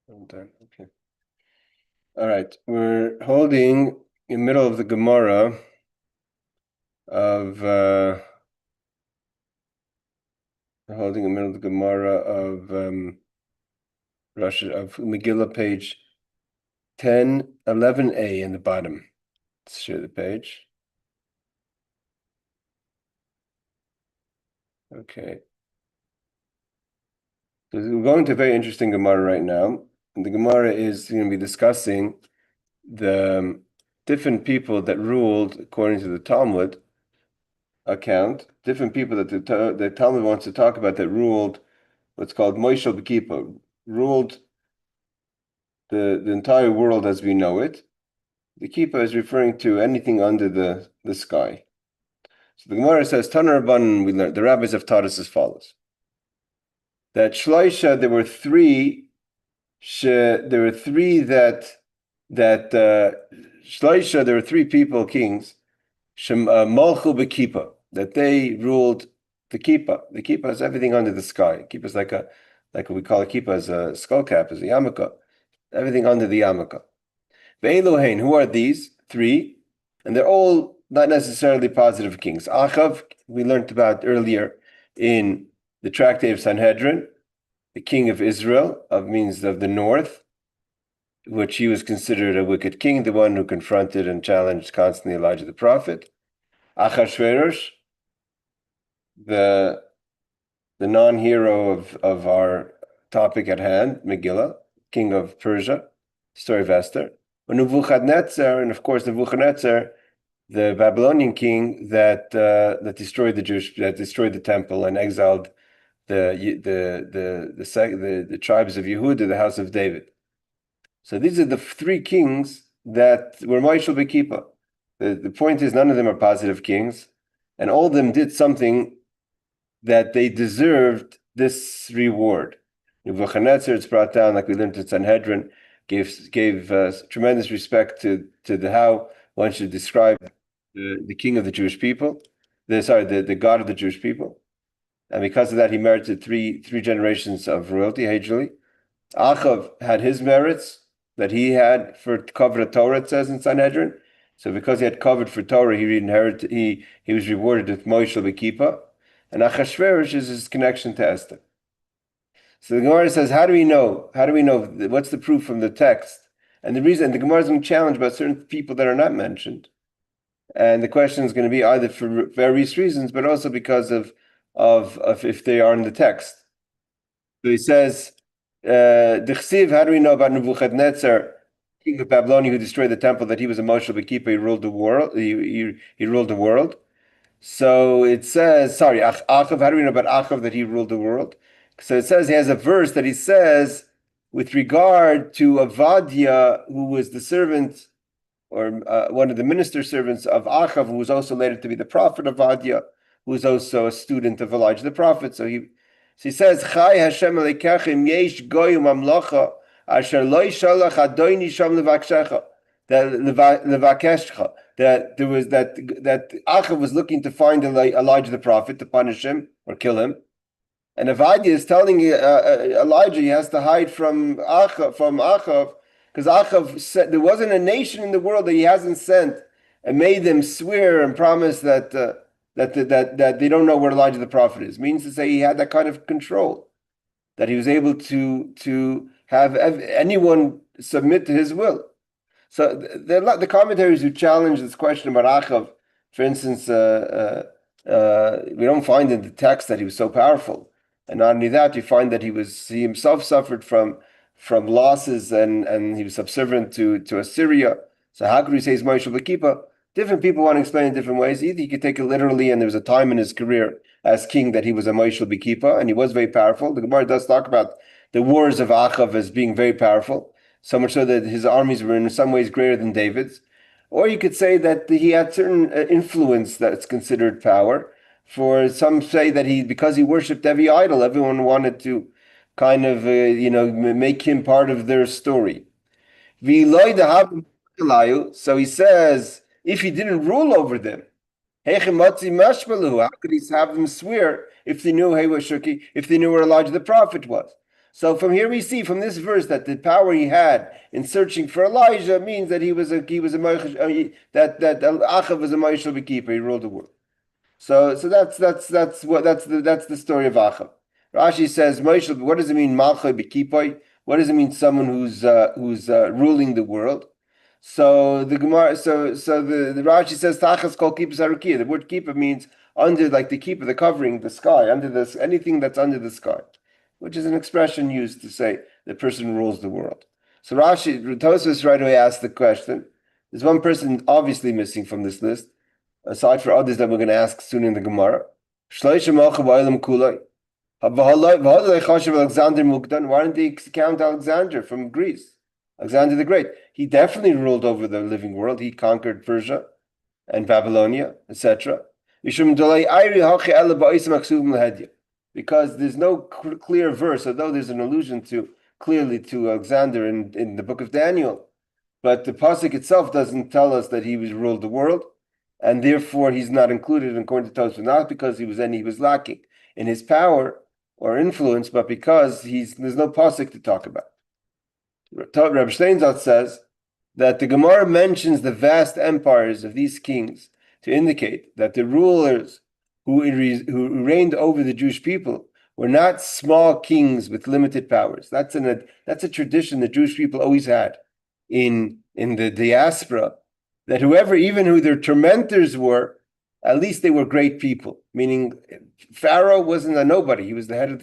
I'm done. Okay. All right. We're holding in the middle of the Gemara of Megillah, page 11a in the bottom. Let's share the page. Okay. So we're going to a very interesting Gemara right now. And the Gemara is going to be discussing the different people that ruled, according to the Talmud account, different people that the Talmud wants to talk about that ruled what's called Moishel B'Kippah, ruled the entire world as we know it. The Kippah is referring to anything under the sky. So the Gemara says, Tana Rabbanan, we learned, the rabbis have taught us as follows. That Shloisha, there were three people, kings, Malchu B'Kippah, that they ruled the Kippah. The Kippah is everything under the sky. Kippah is like what we call a Kippah, as a skull cap, as a yarmulke. Everything under the yarmulke. Ve'elohein, who are these three? And they're all not necessarily positive kings. Achav, we learned about earlier in the tractate of Sanhedrin, the king of Israel, means of the north, which he was considered a wicked king, the one who confronted and challenged constantly Elijah the prophet. Achashverosh, the non-hero of our topic at hand, Megillah, king of Persia, story of Esther. Nebuchadnezzar, and of course Nebuchadnezzar, the Babylonian king that destroyed the temple and exiled the tribes of Yehuda, the house of David. So these are the three kings that were Moishel B'Kippah. The point is, none of them are positive kings, and all of them did something that they deserved this reward. Nebuchadnezzar, it's brought down, like we learned in Sanhedrin, gave tremendous respect to how one should describe the king of the Jewish people, the God of the Jewish people, and because of that, he merited three generations of royalty. Hajili. Achav had his merits that he had for covered Torah, it says in Sanhedrin. So because he had covered for Torah, he was rewarded with Moishel B'Kippah, and Achashverosh is his connection to Esther. So the Gemara says, how do we know? What's the proof from the text? And the Gemara is going to challenge about certain people that are not mentioned. And the question is going to be either for various reasons, but also because of if they are in the text. So he says, D'chsiv, how do we know about Nebuchadnezzar, king of Babylonia, who destroyed the temple, that he was a Moshel B'Kippah, he ruled the world. He ruled the world. So it says, Achav, how do we know about Achav that he ruled the world? So it says, he has a verse that he says, with regard to Avadia, who was the servant, or one of the minister servants of Achav, who was also later to be the prophet Avadia, who was also a student of Elijah the prophet. So he says, Chai Hashem Elikechem yesh goyim amlocha asher lo yishalach adoini sham levakshecha, levakeshcha, that Achav was looking to find Elijah the prophet to punish him or kill him. And Avadia is telling Elijah he has to hide from Achav, because Achav said there wasn't a nation in the world that he hasn't sent and made them swear and promise that they don't know where Elijah the prophet is. Means to say he had that kind of control, that he was able to have anyone submit to his will. So the commentaries who challenge this question about Achav, for instance, we don't find in the text that he was so powerful. And not only that, you find that he himself suffered from losses and he was subservient to Assyria. So how could we say he's Moishel B'Kippah? Different people want to explain in different ways. Either you could take it literally, and there was a time in his career as king that he was a Moishel B'Kippah, and he was very powerful. The Gemara does talk about the wars of Achav as being very powerful, so much so that his armies were in some ways greater than David's. Or you could say that he had certain influence that's considered power. For some say that because he worshipped every idol, everyone wanted to kind of make him part of their story. So he says, if he didn't rule over them, how could he have them swear if they knew where Elijah the prophet was? So from here we see from this verse that the power he had in searching for Elijah means that that Achav was a Moishel Bekeeper. He ruled the world. So that's the story of Achav. Rashi says Moishel. What does it mean Malchai Bekeeper? What does it mean someone who's ruling the world? So the Gemara, the Rashi says Tachas Kol Kippus Harukiah. The word keeper means under, like the keeper, the covering, the sky, under this, anything that's under the sky, which is an expression used to say the person rules the world. So Tosfos right away asked the question. There's one person obviously missing from this list, aside from others that we're going to ask soon in the Gemara. Why didn't they count Alexander from Greece? Alexander the Great. He definitely ruled over the living world. He conquered Persia and Babylonia, etc. Because there's no clear verse, although there's an allusion clearly to Alexander in the book of Daniel. But the pasuk itself doesn't tell us that he ruled the world, and therefore he's not included according to Tosfos, not because he was lacking in his power or influence, but because there's no pasuk to talk about. Reb Steinsaltz says that the Gemara mentions the vast empires of these kings to indicate that the rulers who reigned over the Jewish people were not small kings with limited powers. That's a tradition the Jewish people always had in the diaspora, that even who their tormentors were, at least they were great people. Meaning, Pharaoh wasn't a nobody. He was the head of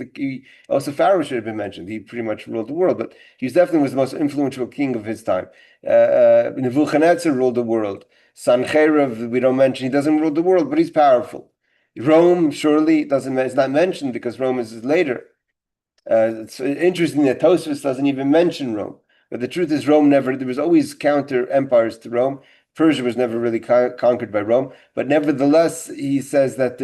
also Pharaoh should have been mentioned. He pretty much ruled the world, but he definitely was the most influential king of his time. Nebuchadnezzar ruled the world. Sancherib, we don't mention, he doesn't rule the world, but he's powerful. Rome, surely, it's not mentioned because Rome is later. It's interesting that Tosfos doesn't even mention Rome. But the truth is, there was always counter empires to Rome. Persia was never really conquered by Rome, but nevertheless, he says that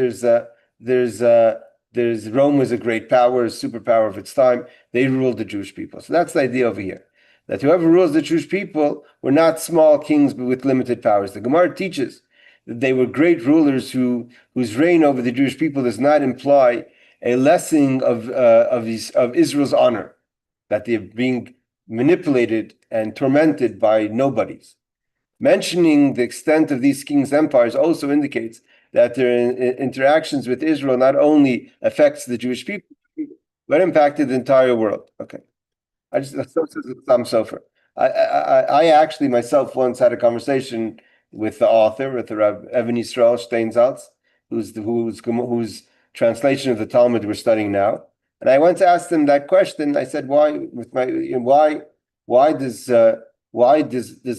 Rome was a great power, a superpower of its time. They ruled the Jewish people. So that's the idea over here, that whoever rules the Jewish people were not small kings, but with limited powers. The Gemara teaches that they were great rulers whose reign over the Jewish people does not imply a lessening of Israel's honor, that they're being manipulated and tormented by nobodies. Mentioning the extent of these kings' empires also indicates that their interactions with Israel not only affects the Jewish people, but impacted the entire world. Okay, that's Sam Sofer. I actually myself once had a conversation with the author, with the Rav Evan Yisrael Steinsaltz, whose translation of the Talmud we're studying now, and I went to ask him that question. I said, why does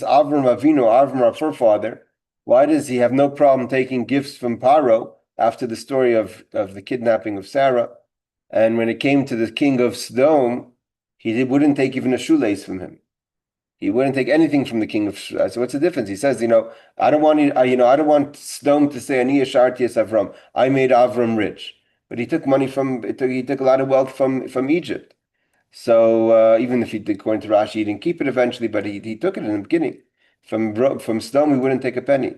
Avram Avinu, our forefather, why does he have no problem taking gifts from Paro after the story of the kidnapping of Sarah? And when it came to the king of Sodom, he wouldn't take even a shoelace from him. He wouldn't take anything from the king of Sodom. So what's the difference? He says, I don't want Sodom to say, Ani Yasharti es Avram. I made Avram rich. But he took money he took a lot of wealth from Egypt. So even if he did, according to Rashi, he didn't keep it eventually, but he took it in the beginning. From Sodom, he wouldn't take a penny.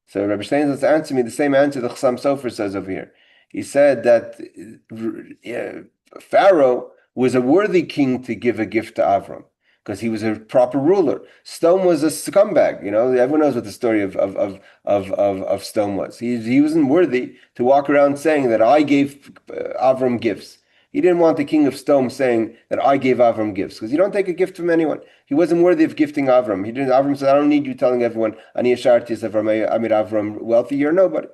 So Rabbi Steinsaltz answered me the same answer that Chassam Sofer says over here. He said that Pharaoh was a worthy king to give a gift to Avram because he was a proper ruler. Sodom was a scumbag. Everyone knows what the story of Sodom was. He wasn't worthy to walk around saying that I gave Avram gifts. He didn't want the king of Sodom saying that I gave Avram gifts, because you don't take a gift from anyone. He wasn't worthy of gifting Avram. Avram said, I don't need you telling everyone, Ani Yasharti es Avram, I made Avram wealthy, you're nobody.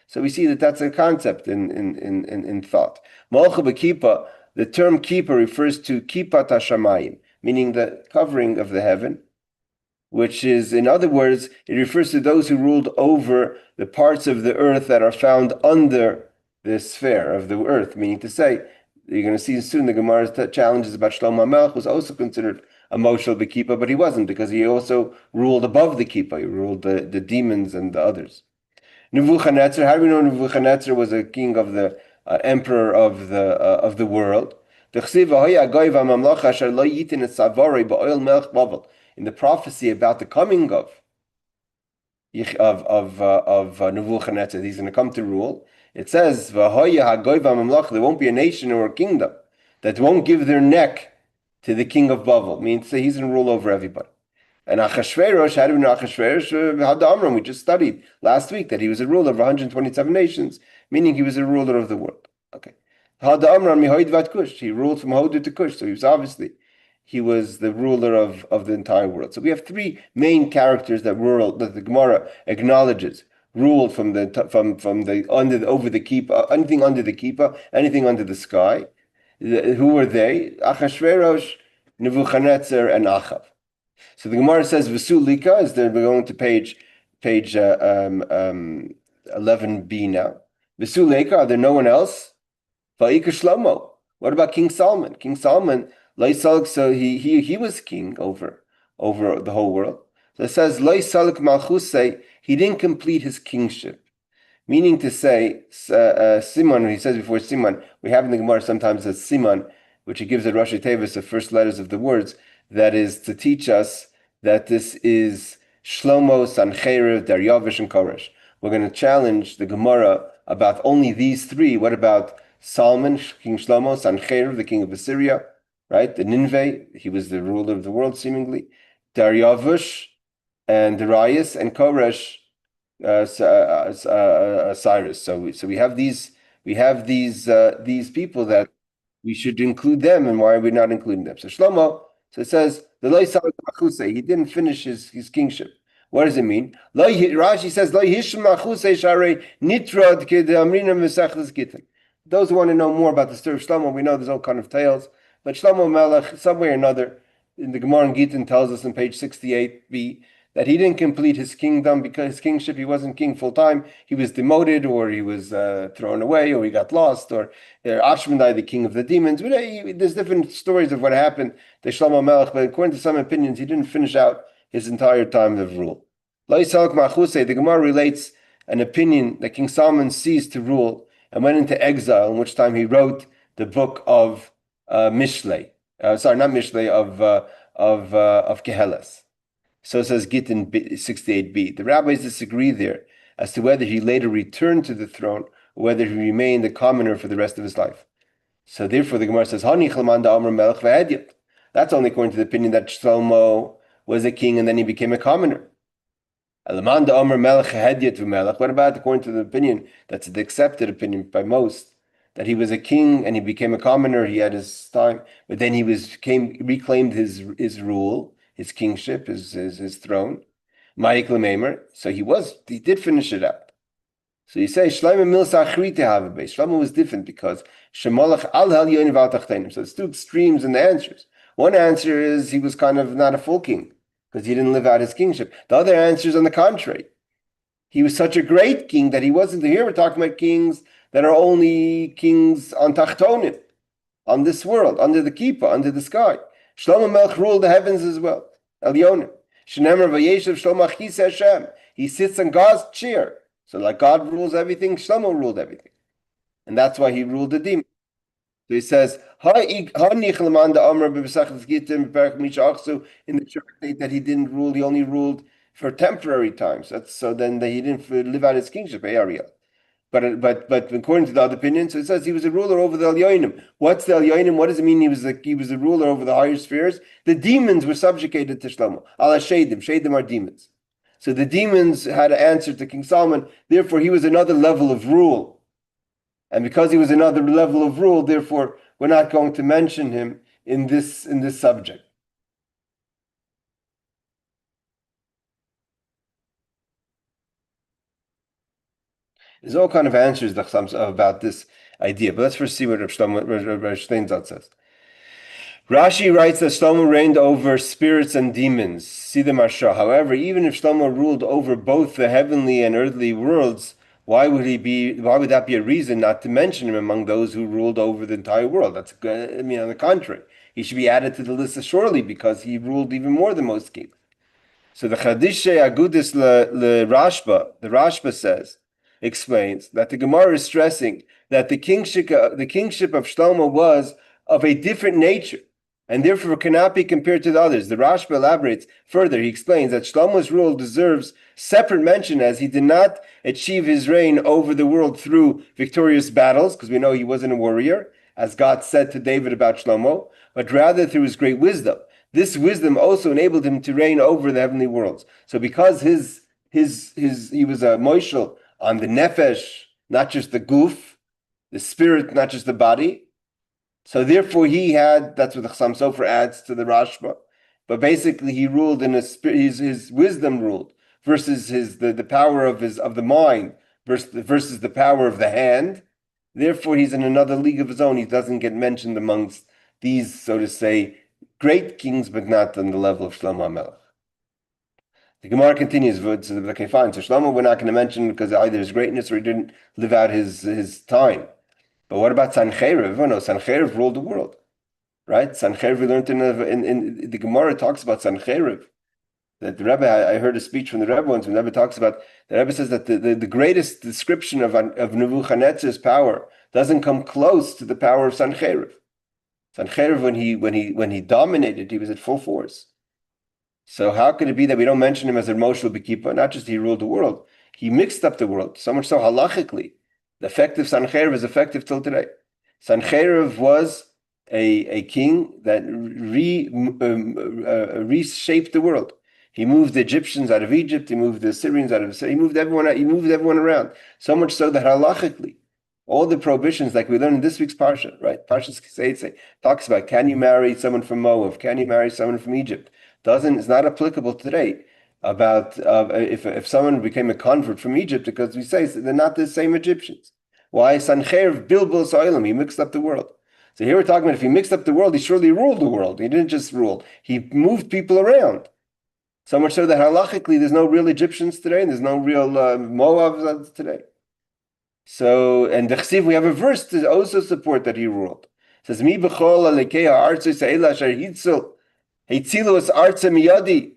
So we see that that's a concept in thought. Malcha b'kippah, the term keeper refers to kippat hashamayim, meaning the covering of the heaven, which is, in other words, it refers to those who ruled over the parts of the earth that are found under the sphere of the earth, meaning to say, you're going to see soon the Gemara's challenges about Shlomo HaMelech was also considered a Moshel B'Kippah, but he wasn't, because he also ruled above the Kippah. He ruled the demons and the others. Nebuchadnezzar, how do we know Nebuchadnezzar was a king of the emperor of the world? In the prophecy about the coming of Nebuchadnezzar, he's going to come to rule. It says, there won't be a nation or a kingdom. that won't give their neck to the king of Bavel, means that he's going to rule over everybody. And Achashverosh, how do we know Achashverosh? We just studied last week that he was a ruler of 127 nations, meaning he was a ruler of the world. Okay. He ruled from Hodu to Kush, so he was the ruler of the entire world. So we have three main characters that the Gemara acknowledges ruled from the over the kippah, anything under the kippah, anything under the sky. Who were they? Achashverosh, Nebuchadnezzar, and Achav. So the Gemara says Vesulika is there. We're going to page 11b now. Vesulika, are there no one else? Va'ika Shlomo. What about King Solomon? King Solomon, so he was king over the whole world. So it says Loisalik Malchusei, he didn't complete his kingship. Meaning to say, Simon, he says before Simon, we have in the Gemara sometimes as Simon, which he gives at Rashi Tevis, the first letters of the words, that is to teach us that this is Shlomo, Sancheriv, Daryavish, and Koresh. We're going to challenge the Gemara about only these three. What about Solomon, King Shlomo, Sancheriv, the king of Assyria, right? The Nineveh, he was the ruler of the world seemingly. Daryavish, and Darius, and Koresh, Cyrus. So we have these people that we should include them, and why are we not including them? So Shlomo, so it says he didn't finish his kingship. What does it mean? Rashi says those who want to know more about the story of Shlomo, we know there's all kind of tales, but Shlomo Melech, some way or another, in the Gemara and Gittin tells us on page 68b that he didn't complete his kingdom because his kingship, he wasn't king full time. He was demoted, or he was thrown away, or he got lost, or Ashmedai, the king of the demons. There's different stories of what happened to Shlomo Melech, but according to some opinions, he didn't finish out his entire time of rule. The Gemara relates an opinion that King Solomon ceased to rule and went into exile, in which time he wrote the book of Mishlei. Of Kehelas. So it says Gittin 68b. The rabbis disagree there as to whether he later returned to the throne or whether he remained a commoner for the rest of his life. So therefore the Gemara says, that's only according to the opinion that Shlomo was a king and then he became a commoner. What about according to the opinion, that's the accepted opinion by most, that he was a king and he became a commoner, he had his time, but then he reclaimed his rule, his kingship, his throne. So he did finish it out. So you say Shlomo was different because so there's two extremes in the answers. One answer is he was kind of not a full king because he didn't live out his kingship. The other answer is on the contrary. He was such a great king that he wasn't. Here we're talking about kings that are only kings on Tachtonim, on this world, under the Kippah, under the sky. Shlomo Melech ruled the heavens as well. Elyonim. Shenemer vayeshev Shlomo achis Hashem. He sits on God's chair. So like God rules everything, Shlomo ruled everything. And that's why he ruled the demon. So he says, in the church that he didn't rule, he only ruled for temporary times. So then he didn't live out his kingship, Ariel. But according to the other opinion, so it says he was a ruler over the Elyonim. What's the Elyonim? What does it mean he was a ruler over the higher spheres? The demons were subjugated to Shlomo. Allah Shadim. Shadim are demons. So the demons had to answer to King Solomon. Therefore, he was another level of rule. And because he was another level of rule, therefore, we're not going to mention him in this subject. There's all kind of answers about this idea, but let's first see what Rav Steinzalt says. Rashi writes that Shlomo reigned over spirits and demons. See the Marsha. However, even if Shlomo ruled over both the heavenly and earthly worlds, why would that be a reason not to mention him among those who ruled over the entire world? On the contrary, he should be added to the list surely because he ruled even more than most kings. So the Chadishe Agudis le Rashba, the Rashba explains that the Gemara is stressing that the kingship of Shlomo was of a different nature and therefore cannot be compared to the others. The Rashba elaborates further. He explains that Shlomo's rule deserves separate mention as he did not achieve his reign over the world through victorious battles, because we know he wasn't a warrior, as God said to David about Shlomo, but rather through his great wisdom. This wisdom also enabled him to reign over the heavenly worlds. So because he was a moishel on the nefesh, not just the guf, the spirit, not just the body. So therefore he had, that's what the Chassam Sofer adds to the Rashba, but basically he ruled in his wisdom ruled versus the power of the mind versus the power of the hand. Therefore he's in another league of his own. He doesn't get mentioned amongst these, so to say, great kings, but not on the level of Shlomo HaMelech. The Gemara continues, okay, fine. So Shlomo we're not going to mention because either his greatness or he didn't live out his time. But what about Sancheriv? Oh no, Sancheriv ruled the world, right? Sancheriv, we learned in the Gemara talks about Sancheriv. That the Rebbe, I heard a speech from the Rebbe once, when the Rebbe talks about, the Rebbe says that the greatest description of Nebuchadnezzar's power doesn't come close to the power of Sancheriv. Sancheriv, when he dominated, he was at full force. So how could it be that we don't mention him as a Moshe B'Kippah? Not just he ruled the world, he mixed up the world, so much so halachically. The effective Sancheriv is effective till today. Sancheriv was a king that reshaped the world. He moved the Egyptians out of Egypt. He moved the Assyrians out of Assyria. He moved everyone out. He moved everyone around. So much so that halachically, all the prohibitions, like we learned in this week's parsha, right? Parsha's Keseitze talks about, can you marry someone from Moab? Can you marry someone from Egypt? It's not applicable today. About if someone became a convert from Egypt, because we say they're not the same Egyptians. Why? Sancheir Bilbil Soilim, he mixed up the world. So here we're talking about if he mixed up the world, he surely ruled the world. He didn't just rule, he moved people around. So much so that halachically there's no real Egyptians today, and there's no real Moabs today. So, and the Chsiv, we have a verse to also support that he ruled. It says, Mi b'chol alekei ha'artz ha'ela asher hitzilu es artze miyadi.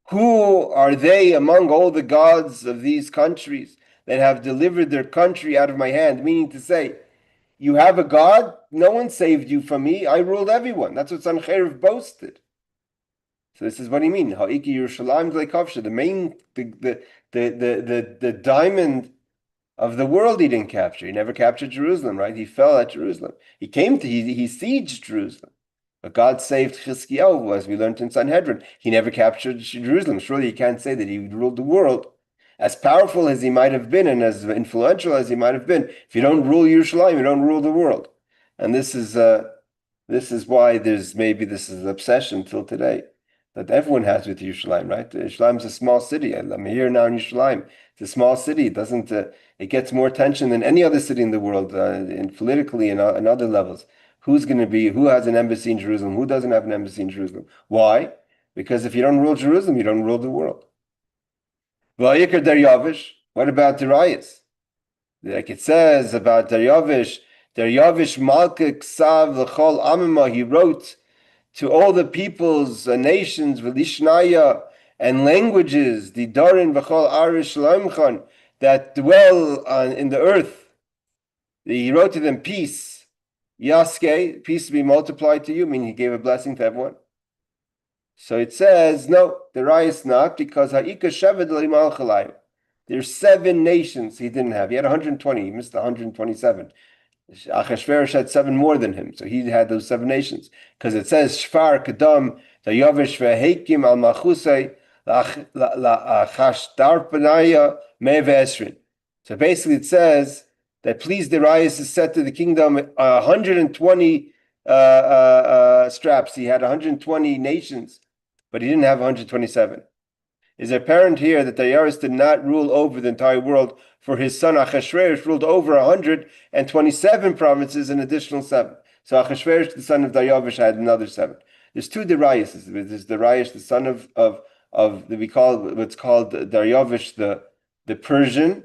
Who are they among all the gods of these countries that have delivered their country out of my hand? Meaning to say, you have a God, no one saved you from me, I ruled everyone. That's what Sancheriv boasted. So this is what he means. Ha'iki Yerushalayim Dleikovsha, the main, the diamond of the world he didn't capture. He never captured Jerusalem, right? He fell at Jerusalem. He sieged Jerusalem. But God saved Chizkiyahu, as we learned in Sanhedrin. He never captured Jerusalem. Surely you can't say that he ruled the world. As powerful as he might have been and as influential as he might have been, if you don't rule Yerushalayim, you don't rule the world. And this is why this is an obsession till today that everyone has with Yerushalayim, right? Yerushalayim is a small city. I'm here now in Yerushalayim. It's a small city. It gets more attention than any other city in the world, politically and other levels. Who has an embassy in Jerusalem? Who doesn't have an embassy in Jerusalem? Why? Because if you don't rule Jerusalem, you don't rule the world. What about Darius? Like it says about Darius Malka Ksav L'chol Amima, he wrote to all the peoples, nations, V'lishnaya, and languages, the Dorin V'chol Arish Shloimchan, that dwell in the earth. He wrote to them peace. Yaske, peace be multiplied to you, meaning he gave a blessing to everyone. So it says, no, Darius not, because Ha'ika Shevet Limal Chalayu. There's 7 nations he didn't have. He had 120, he missed 127. Achashverosh had 7 more than him, so he had those 7 nations. Because it says, Shfar Kadam, Dayavish Ve'hekim al Machusay, Lachashtarpanaya Mevesrin. So basically it says, that pleased Darius is set to the kingdom 120 straps. He had 120 nations, but he didn't have 127. It's apparent here that Darius did not rule over the entire world, for his son Achashverosh ruled over 127 provinces, an additional 7. So Achashverosh, the son of Darius, had another 7. There's 2 Dariuses. There's Darius, the son of we call what's called Darius, the Persian.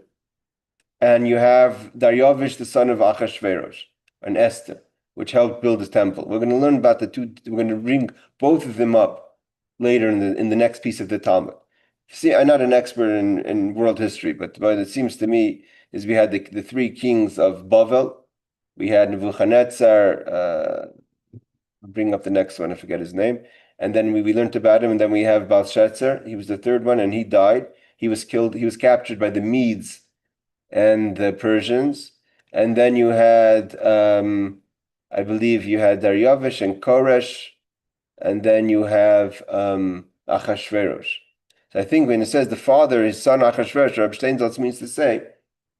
And you have Darius, the son of Achashverosh, and Esther, which helped build his temple. We're going to learn about the 2. We're going to bring both of them up later in the next piece of the Talmud. See, I'm not an expert in world history, but it seems to me is we had the 3 kings of Bavel. We had Nebuchadnezzar. Bring up the next one. I forget his name. And then we learned about him. And then we have Belshazzar. He was the 3rd one, and he died. He was killed. He was captured by the Medes and the Persians. And then you had I believe you had Daryavish and Koresh, and then you have Achashverosh. So I think when it says the father, his son Achashverosh, Reb Steinsaltz means to say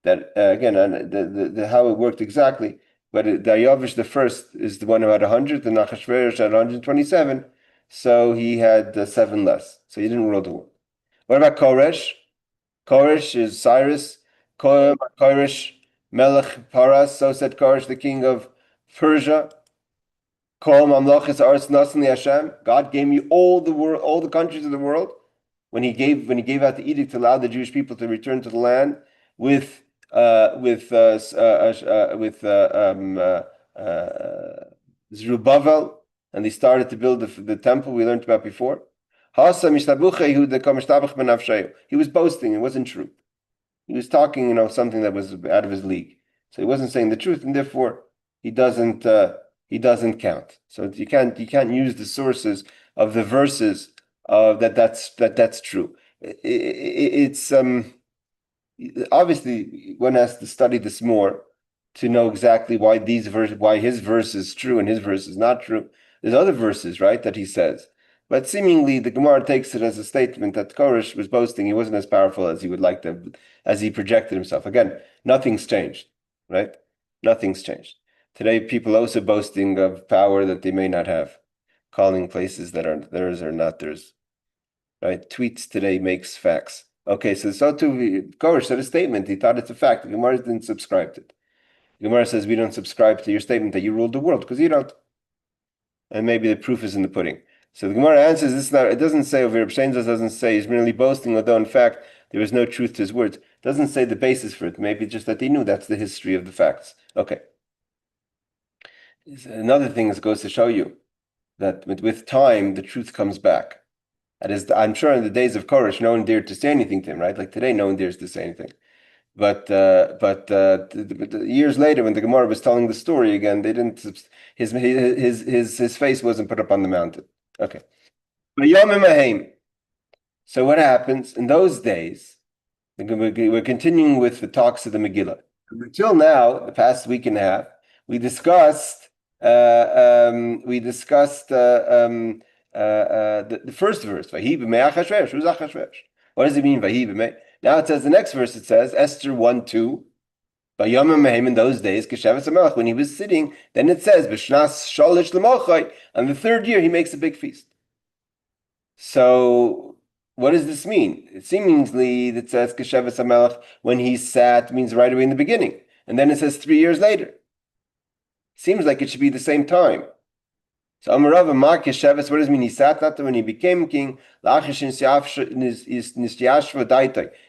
that again, the how it worked exactly. But Daryavish the first is the one who had 100, and Achashverosh had 127. So he had 7 less. So he didn't rule the world. What about Koresh? Koresh is Cyrus. Koresh Melech Paras. So said Koresh, the king of Persia. Kol Mamlachas Aretz Nasan Li Hashem. God gave me all the world, all the countries of the world. When he gave out the edict to allow the Jewish people to return to the land with Zerubbabel, and they started to build the temple we learned about before. He was boasting; it wasn't true. He was talking, something that was out of his league. So he wasn't saying the truth, and therefore he doesn't count. So you can't use the sources of the verses that's true. It's obviously one has to study this more to know exactly why his verse is true and his verse is not true. There's other verses, right, that he says. But seemingly the Gemara takes it as a statement that Koresh was boasting. He wasn't as powerful as he would like to, as he projected himself. Again, nothing's changed, right? Nothing's changed. Today, people are also boasting of power that they may not have, calling places that are theirs or not theirs, right? Tweets today makes facts. Okay, so too, Koresh said a statement. He thought it's a fact. The Gemara didn't subscribe to it. The Gemara says we don't subscribe to your statement that you ruled the world because you don't. And maybe the proof is in the pudding. So the Gemara answers this. It doesn't say over here. Doesn't say he's merely boasting, although in fact there is no truth to his words. It doesn't say the basis for it. Maybe just that he knew that's the history of the facts. Okay. Another thing that goes to show you that with time the truth comes back. That is, I'm sure in the days of Koresh, no one dared to say anything to him. Right, like today, no one dares to say anything. But years later, when the Gemara was telling the story again, they didn't. His face wasn't put up on the mountain. Okay. So what happens in those days? We're continuing with the talks of the Megillah. Until now, the past week and a half, we discussed the first verse. Vahi b'mei Achashverosh. Who's Achashverosh? What does it mean? Vahi b'mei. Now it says the next verse. It says Esther 1:2. In those days, when he was sitting, then it says, on the third year, he makes a big feast. So, what does this mean? It seemingly, it says, when he sat, means right away in the beginning. And then it says 3 years later. Seems like it should be the same time. So, Amarav Amar Kesheves, what does it mean? He sat, not when he became king.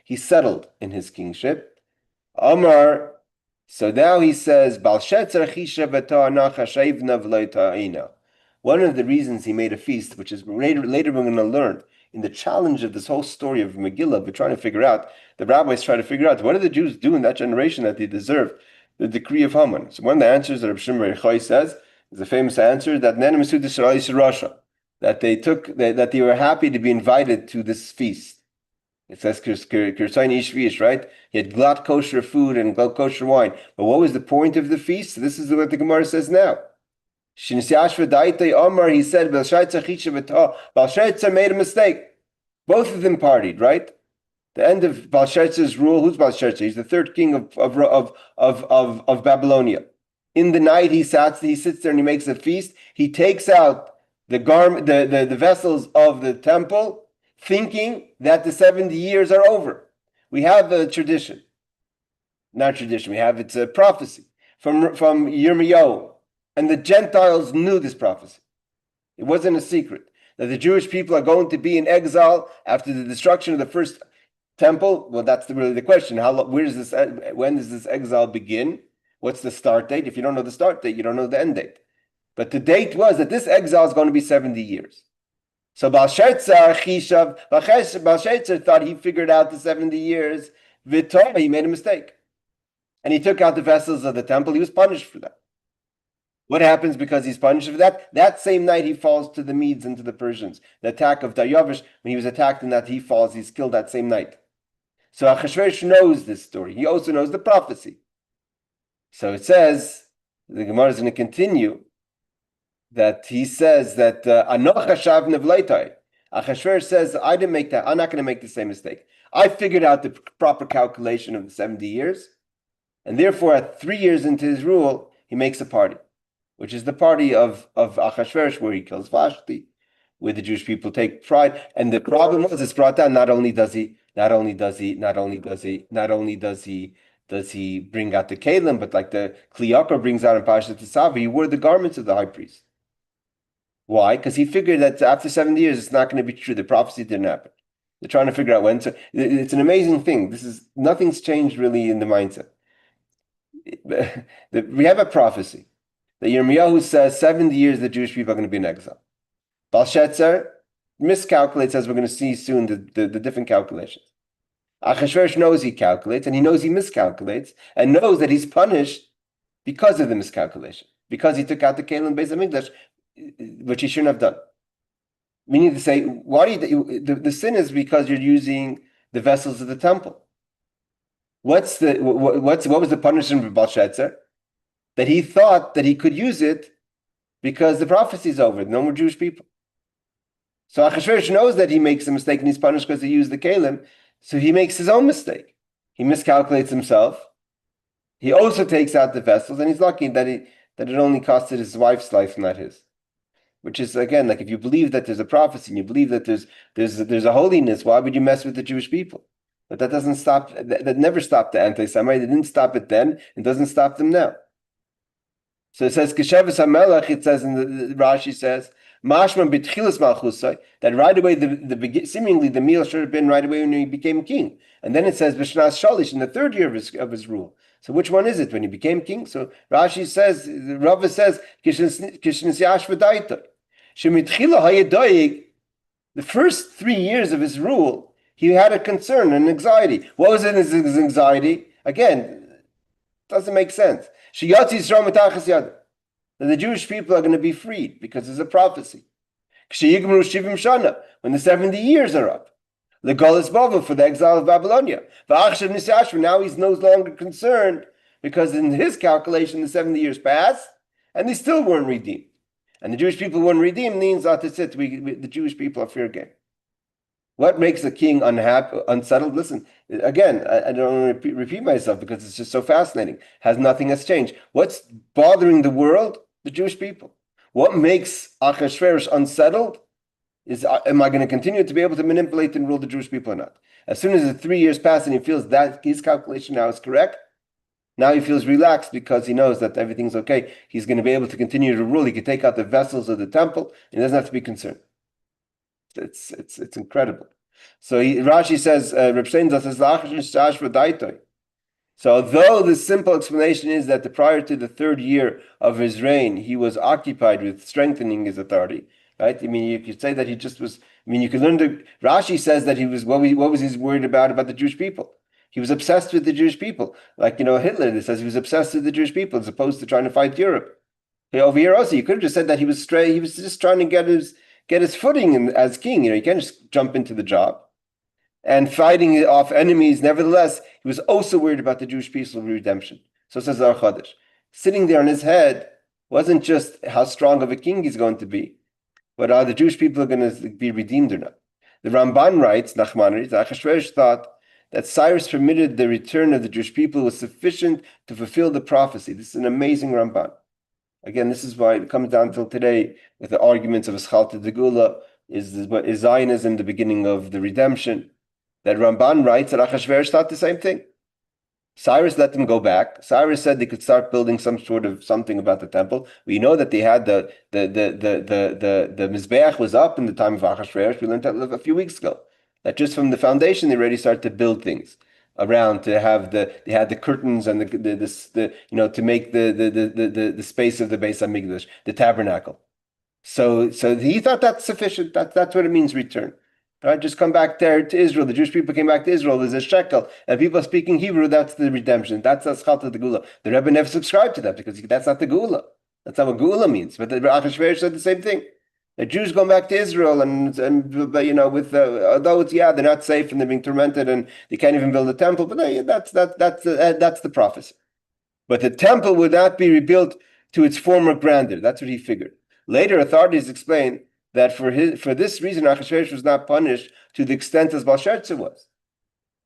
He settled in his kingship. Amar. So now he says, one of the reasons he made a feast, which is later we're going to learn in the challenge of this whole story of Megillah, we're trying to figure out, the rabbis try to figure out, what did the Jews do in that generation that they deserved the decree of Haman? So one of the answers that Reb Shimon Bar Yochai says is the famous answer that that they were happy to be invited to this feast. It says Kirsain Ish Vish, right? He had glatt kosher food and glatt kosher wine. But what was the point of the feast? This is what the Gemara says now. He said, Belshazzar made a mistake. Both of them partied, right? The end of Belshazzar's rule. Who's Belshazzar? He's the third king of Babylonia. In the night, he sits there and he makes a feast. He takes out the vessels of the temple, thinking that the 70 years are over. We have a tradition. Not tradition, it's a prophecy from Yirmiyahu. And the Gentiles knew this prophecy. It wasn't a secret. That the Jewish people are going to be in exile after the destruction of the first temple. Well, that's really the question. When does this exile begin? What's the start date? If you don't know the start date, you don't know the end date. But the date was that this exile is going to be 70 years. So Belshazzar thought he figured out the 70 years. V'torah, he made a mistake. And he took out the vessels of the temple. He was punished for that. What happens because he's punished for that? That same night he falls to the Medes and to the Persians. The attack of Daryavish, when he was attacked in that, he's killed that same night. So Achashverosh knows this story. He also knows the prophecy. So it says, the Gemara is going to continue that he says that Anoch Hashav Nevleitai. Achashverosh says, I didn't make that. I'm not going to make the same mistake. I figured out the proper calculation of the 70 years, and therefore, at 3 years into his rule, he makes a party, which is the party of Achashverosh, where he kills Vashti, where the Jewish people take pride. And the problem was, it's brought down. Not only does he bring out the Kalim, but like the Kli Yakar brings out in Parashat Tzavi, he wore the garments of the high priest. Why? Because he figured that after 70 years, it's not going to be true. The prophecy didn't happen. They're trying to figure out when. So it's an amazing thing. Nothing's changed really in the mindset. We have a prophecy that Yirmiyahu says 70 years the Jewish people are going to be in exile. Belshazzar miscalculates, as we're going to see soon, the different calculations. Achashverosh knows he calculates, and he knows he miscalculates, and knows that he's punished because of the miscalculation, because he took out the Kelim Beis HaMikdash, which he shouldn't have done. We need to say, why do you, the sin is because you're using the vessels of the temple. What was the punishment for Belshazzar? That he thought that he could use it because the prophecy is over. No more Jewish people. So Achashverosh knows that he makes a mistake and he's punished because he used the Kelim. So he makes his own mistake. He miscalculates himself. He also takes out the vessels, and he's lucky that it only costed his wife's life, not his. Which is, again, like if you believe that there's a prophecy and you believe that there's a holiness, why would you mess with the Jewish people? But that doesn't stop. That never stopped the anti-Semite. It didn't stop it then. It doesn't stop them now. So it says Kesheves HaMelech. It says in the Rashi says Mashma b'tchilas malchusay, that right away seemingly the meal should have been right away when he became king, and then it says B'shnas Shalish in the 3rd year of his rule. So which one is it when he became king? So Rashi says, Rava says Kishnis Yash v'Daita Shemitchila Hayedoyig. The first 3 years of his rule, he had a concern, an anxiety. What was in his anxiety? Again, doesn't make sense. Sheyatzi Yisrael mitachas yad. That the Jewish people are going to be freed because there's a prophecy. When the 70 years are up. The Galus Bava for the exile of Babylonia. Now he's no longer concerned because in his calculation the 70 years passed and they still weren't redeemed. And the Jewish people weren't redeemed means that it's it. The Jewish people are fair game. What makes a king unhappy, unsettled? Listen, again, I don't want to repeat myself because it's just so fascinating. Nothing has changed. What's bothering the world? The Jewish people. What makes Achashverosh unsettled is, am I going to continue to be able to manipulate and rule the Jewish people or not? As soon as the 3 years pass and he feels that his calculation now is correct, now he feels relaxed because he knows that everything's okay. He's going to be able to continue to rule. He can take out the vessels of the temple. He doesn't have to be concerned. It's incredible. So Rashi says, so although the simple explanation is that prior to the 3rd year of his reign, he was occupied with strengthening his authority, right? I mean, you could say that he just was, I mean, you could learn Rashi says that he was, what was he worried about the Jewish people? He was obsessed with the Jewish people. Like, Hitler says he was obsessed with the Jewish people as opposed to trying to fight Europe. Over here also, you could have just said that he was just trying to get his footing as king. You can't just jump into the job. And fighting off enemies, nevertheless, he was also worried about the Jewish people's redemption. So says Ar Chodesh. Sitting there on his head wasn't just how strong of a king he's going to be, but are the Jewish people going to be redeemed or not? The Ramban writes, Nachmanides, Achashverosh thought that Cyrus permitted the return of the Jewish people was sufficient to fulfill the prophecy. This is an amazing Ramban. Again, this is why it comes down till today with the arguments of Eschalta de Geulah, is Zionism the beginning of the redemption? That Ramban writes that Achashverosh thought the same thing. Cyrus let them go back. Cyrus said they could start building some sort of something about the temple. We know that they had the Mizbeach was up in the time of Achashverosh. We learned that a few weeks ago. That just from the foundation they already started to build things around to have they had the curtains and to make the space of the Beis HaMikdash, the tabernacle. So he thought that's sufficient. That's what it means, return. Right, just come back there to Israel. The Jewish people came back to Israel. There's a shekel, and people are speaking Hebrew. That's the redemption. That's Eschalta de Geulah. The Rebbe never subscribed to that because that's not the Geulah. That's not what Geulah means. But the Achashverosh said the same thing. The Jews going back to Israel, and with although they're not safe and they're being tormented and they can't even build a temple. But that's the prophecy. But the temple would not be rebuilt to its former grandeur. That's what he figured. Later, authorities explained that for this reason, Achashverosh was not punished to the extent as Belshazzar was.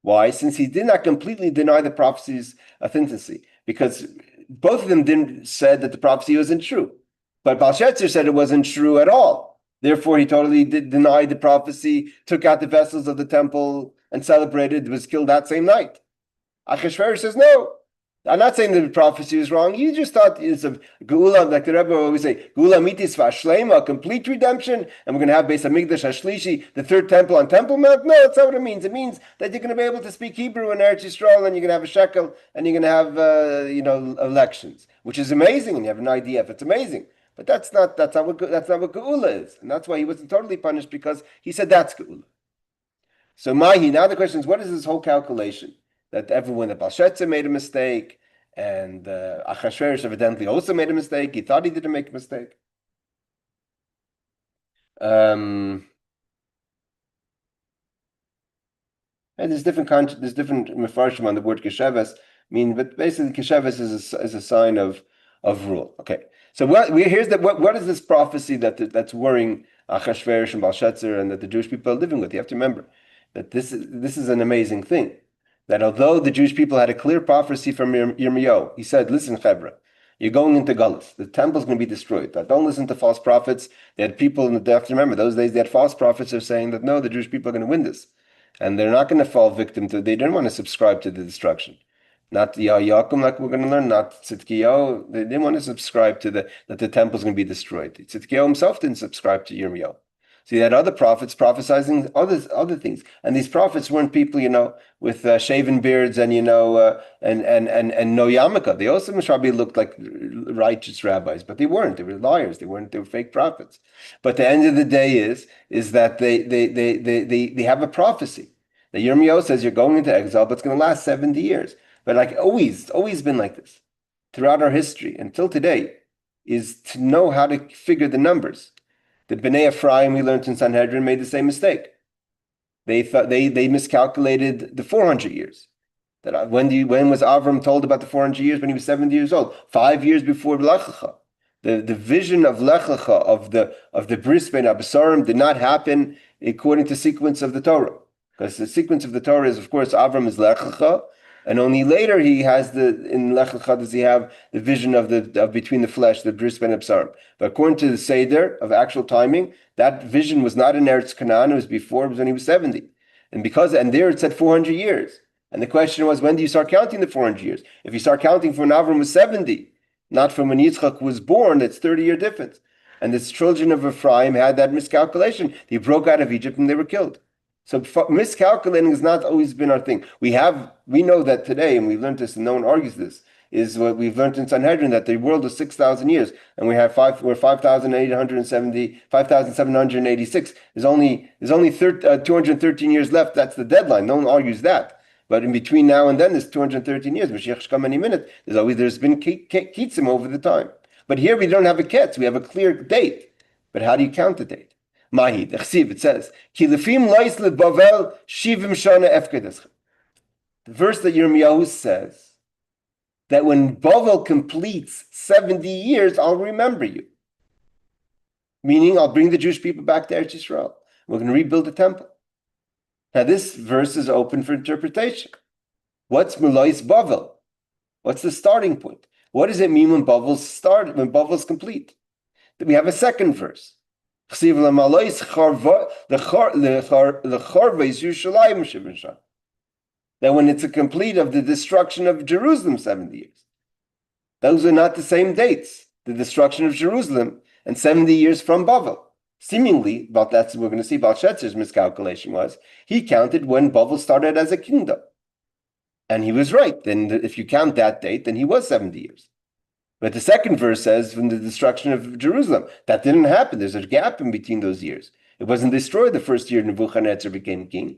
Why? Since he did not completely deny the prophecy's authenticity, because both of them said that the prophecy wasn't true. But Belshazzar said it wasn't true at all. Therefore, he totally denied the prophecy, took out the vessels of the temple, and celebrated, was killed that same night. Achashverosh says, no, I'm not saying that the prophecy is wrong. You just thought it's a Geulah, like the Rebbe always say, Geulah mitis v'ashlema, a complete redemption, and we're going to have Beis HaMikdash HaShlishi, the third temple on Temple Mount. No, that's not what it means. It means that you're going to be able to speak Hebrew in Eretz Yisrael, and you're going to have a shekel, and you're going to have, elections, which is amazing, and you have an idea if it's amazing. But that's not what Geulah is, and that's why he wasn't totally punished, because he said that's Geulah. So now the question is, what is this whole calculation? That everyone, that Belshazzar made a mistake, and Achashverosh evidently also made a mistake. He thought he didn't make a mistake. And there's different mefarshim on the word kesheves. But basically kesheves is a sign of rule. Okay, so what is this prophecy that's worrying Achashverosh and Belshazzar, and that the Jewish people are living with? You have to remember that this is an amazing thing. That although the Jewish people had a clear prophecy from Yirmiyahu, he said, listen, Chevra, you're going into Galus. The temple's going to be destroyed. But don't listen to false prophets. They had people in the, have to remember, those days they had false prophets who are saying that no, the Jewish people are going to win this. And they're not going to fall victim to, they didn't want to subscribe to the destruction. Not Yaakov, like we're going to learn, not Tzidkiyahu. They didn't want to subscribe to that the temple's going to be destroyed. Tzidkiyahu himself didn't subscribe to Yirmiyahu. So you had other prophets prophesying other things, and these prophets weren't people, with shaven beards and and no yarmulke. They also probably looked like righteous rabbis, but they weren't. They were liars. They were fake prophets. But the end of the day is that they have a prophecy. The Yirmiyahu says you're going into exile, but it's going to last 70 years. But like always been like this throughout our history until today, is to know how to figure the numbers. The Bnei Ephraim, we learned in Sanhedrin, made the same mistake. They thought they miscalculated the 400 years. That when was Avram told about the 400 years? When he was 70 years old, 5 years before Lech Lecha. The vision of Lech Lecha, of the Bris Ben Abasarim, did not happen according to sequence of the Torah, because the sequence of the Torah is, of course, Avram is Lech Lecha, and only later he has in Lech Lecha does he have the vision of between the flesh, the Bris Ben Absarim. But according to the Seder of actual timing, that vision was not in Eretz Canaan, it was when he was 70. And there it said 400 years. And the question was, when do you start counting the 400 years? If you start counting from when Avram was 70, not from when Yitzchak was born, that's 30-year difference. And the children of Ephraim had that miscalculation. They broke out of Egypt and they were killed. So miscalculating has not always been our thing. We know that today, and we've learned this, and no one argues this, is what we've learned in Sanhedrin, that the world is 6,000 years, and we're 5,786. There's only 213 years left. That's the deadline. No one argues that. But in between now and then, there's 213 years. Mashiach should come any minute. There's been kitzim over the time. But here we don't have a ketz. We have a clear date. But how do you count the date? Mahid, it says, Ki lefim lois lebavel shivim shana efkedeschem. The verse that Yirmiyahu says that when Bavel completes 70 years, I'll remember you. Meaning, I'll bring the Jewish people back to Eretz Yisrael. We're going to rebuild the temple. Now, this verse is open for interpretation. What's Melois Bavel? What's the starting point? What does it mean when Bavel's complete? Then we have a second verse. That when it's a complete of the destruction of Jerusalem 70 years. Those are not the same dates. The destruction of Jerusalem and 70 years from Bavel. Seemingly, but that's what we're going to see. Belshazzar's miscalculation was he counted when Bavel started as a kingdom. And he was right. Then if you count that date, then he was 70 years. But the second verse says from the destruction of Jerusalem. That didn't happen. There's a gap in between those years. It wasn't destroyed the first year Nebuchadnezzar became king.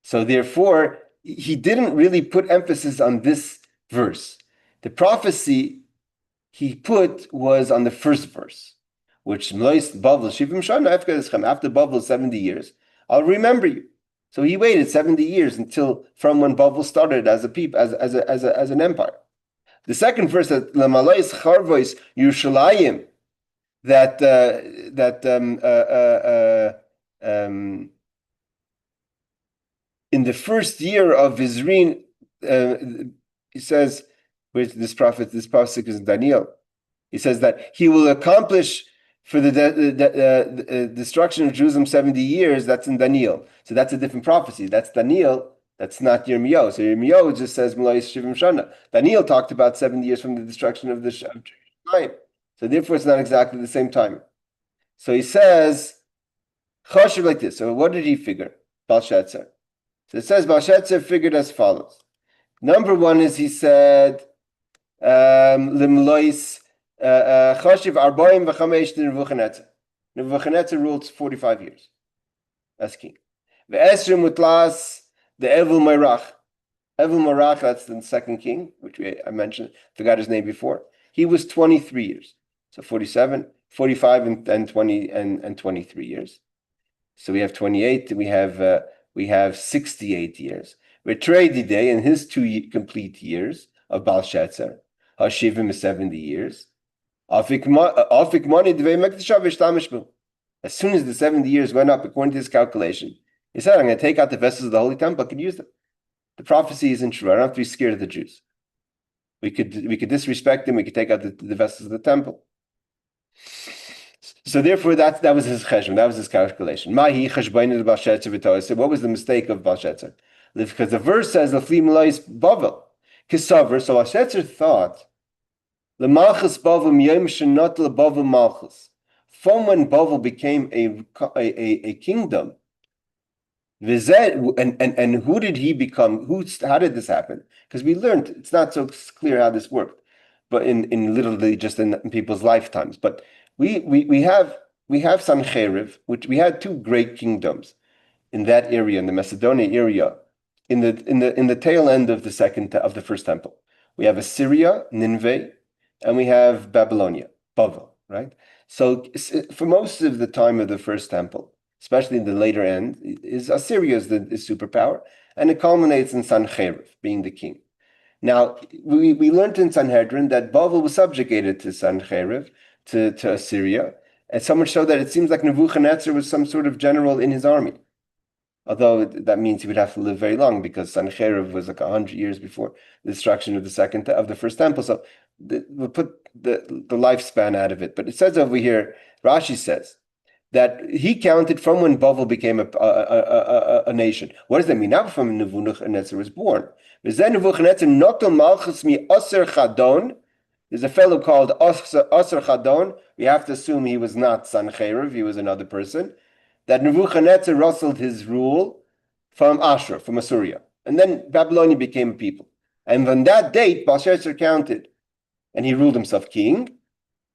So therefore, he didn't really put emphasis on this verse. The prophecy he put was on the first verse, which after Bavel 70 years, I'll remember you. So he waited 70 years until from when Bavel started as a people, as an empire. The second verse that Lamalais Charvois Yerushalayim, that in the first year of his reign, he says, where's this prophet? This prophet is Daniel. He says that he will accomplish for the destruction of Jerusalem 70 years. That's in Daniel. So that's a different prophecy. That's Daniel. That's not Yirmiyahu. So Yirmiyahu just says Malayis Shivim Shana. Daniel talked about 70 years from the destruction of the Jerusalem. So therefore, it's not exactly the same time. So he says Choshev like this. So what did he figure? Belshazzar. So it says Belshazzar figured as follows. Number one is he said Limlois Choshev Arbaim v'chamesh Nebuchadnezzar. Nebuchadnezzar ruled 45 years as king. Ve'esrim mutlas the Evil Marach. Evil Marach, that's the second king, which I mentioned, forgot his name before. He was 23 years. So 47, 45, and 20 and 23 years. So we have 28, we have 68 years. Retredi Day in his two complete years of Belshazzar. Hashivim is 70 years. As soon as the 70 years went up, according to his calculation, he said, I'm going to take out the vessels of the Holy Temple, I could use them. The prophecy isn't true. I don't have to be scared of the Jews. We could disrespect them, we could take out the vessels of the temple. So therefore, that was his cheshbon, that was his calculation. Mahi cheshbon Belshazzar. So what was the mistake of Belshazzar? Because the verse says, Lefli Malais Bavel. Kisaver, so Belshazzar thought, L'malchus Bavel miyom shenot leBavel malchus. From when Bavel became a kingdom, and who did he become? How did this happen? Because we learned it's not so clear how this worked, but in literally just in people's lifetimes. But we have Sancheriv, which we had two great kingdoms in that area, in the Macedonia area, in the tail end of the first temple. We have Assyria, Nineveh, and we have Babylonia, Bavel, right? So for most of the time of the first temple, especially in the later end, is Assyria is the superpower, and it culminates in Sancheriv being the king. Now, we learned in Sanhedrin that Bavel was subjugated to Sancheriv, to Assyria, and so much so that it seems like Nebuchadnezzar was some sort of general in his army. Although that means he would have to live very long, because Sancheriv was like 100 years before the destruction of the first temple. So we'll put the lifespan out of it. But it says over here, Rashi says, that he counted from when Bavel became a nation. What does that mean? Not from Nebuchadnezzar was born. There's a fellow called Aser Chadon. We have to assume he was not Sancheriv, he was another person. That Nebuchadnezzar rustled his rule from Ashur, from Assyria. And then Babylonia became a people. And on that date, Belshazzar counted. And he ruled himself king.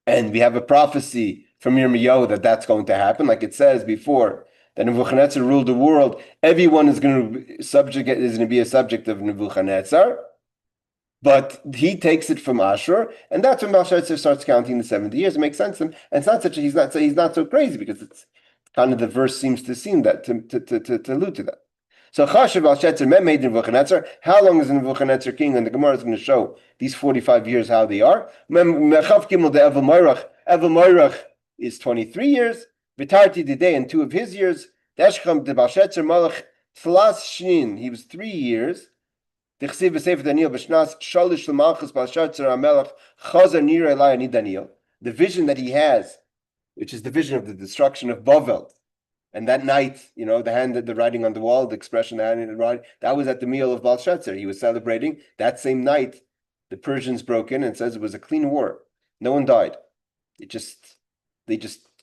And we have a prophecy from Yirmiyahu that's going to happen, like it says before, that Nebuchadnezzar ruled the world. Everyone is going to be a subject of Nebuchadnezzar, but he takes it from Ashur, and that's when Belshazzar starts counting the 70 years. It makes sense to him, and it's not he's not so crazy, because it's kind of the verse seems to seem that to allude to that. So Chashav Belshazzar made Nebuchadnezzar. How long is Nebuchadnezzar king? And the Gemara is going to show these 45 years how they are. Evil Moirach is 23 years. Vitarti Didei in 2 of his years. Deshcham de Belshazzar Malach Tlas Shnin. He was 3 years. Dechsiv v'sefer Daniel b'shnas shalish l'malchus Belshazzar HaMelech Chazer Nira Elai Ani Daniel. The vision that he has, which is the vision of the destruction of Bavel. And that night, the writing on the wall, the expression, the hand in the writing, that was at the meal of Belshazzar. He was celebrating. That same night, the Persians broke in and says it was a clean war. No one died. They just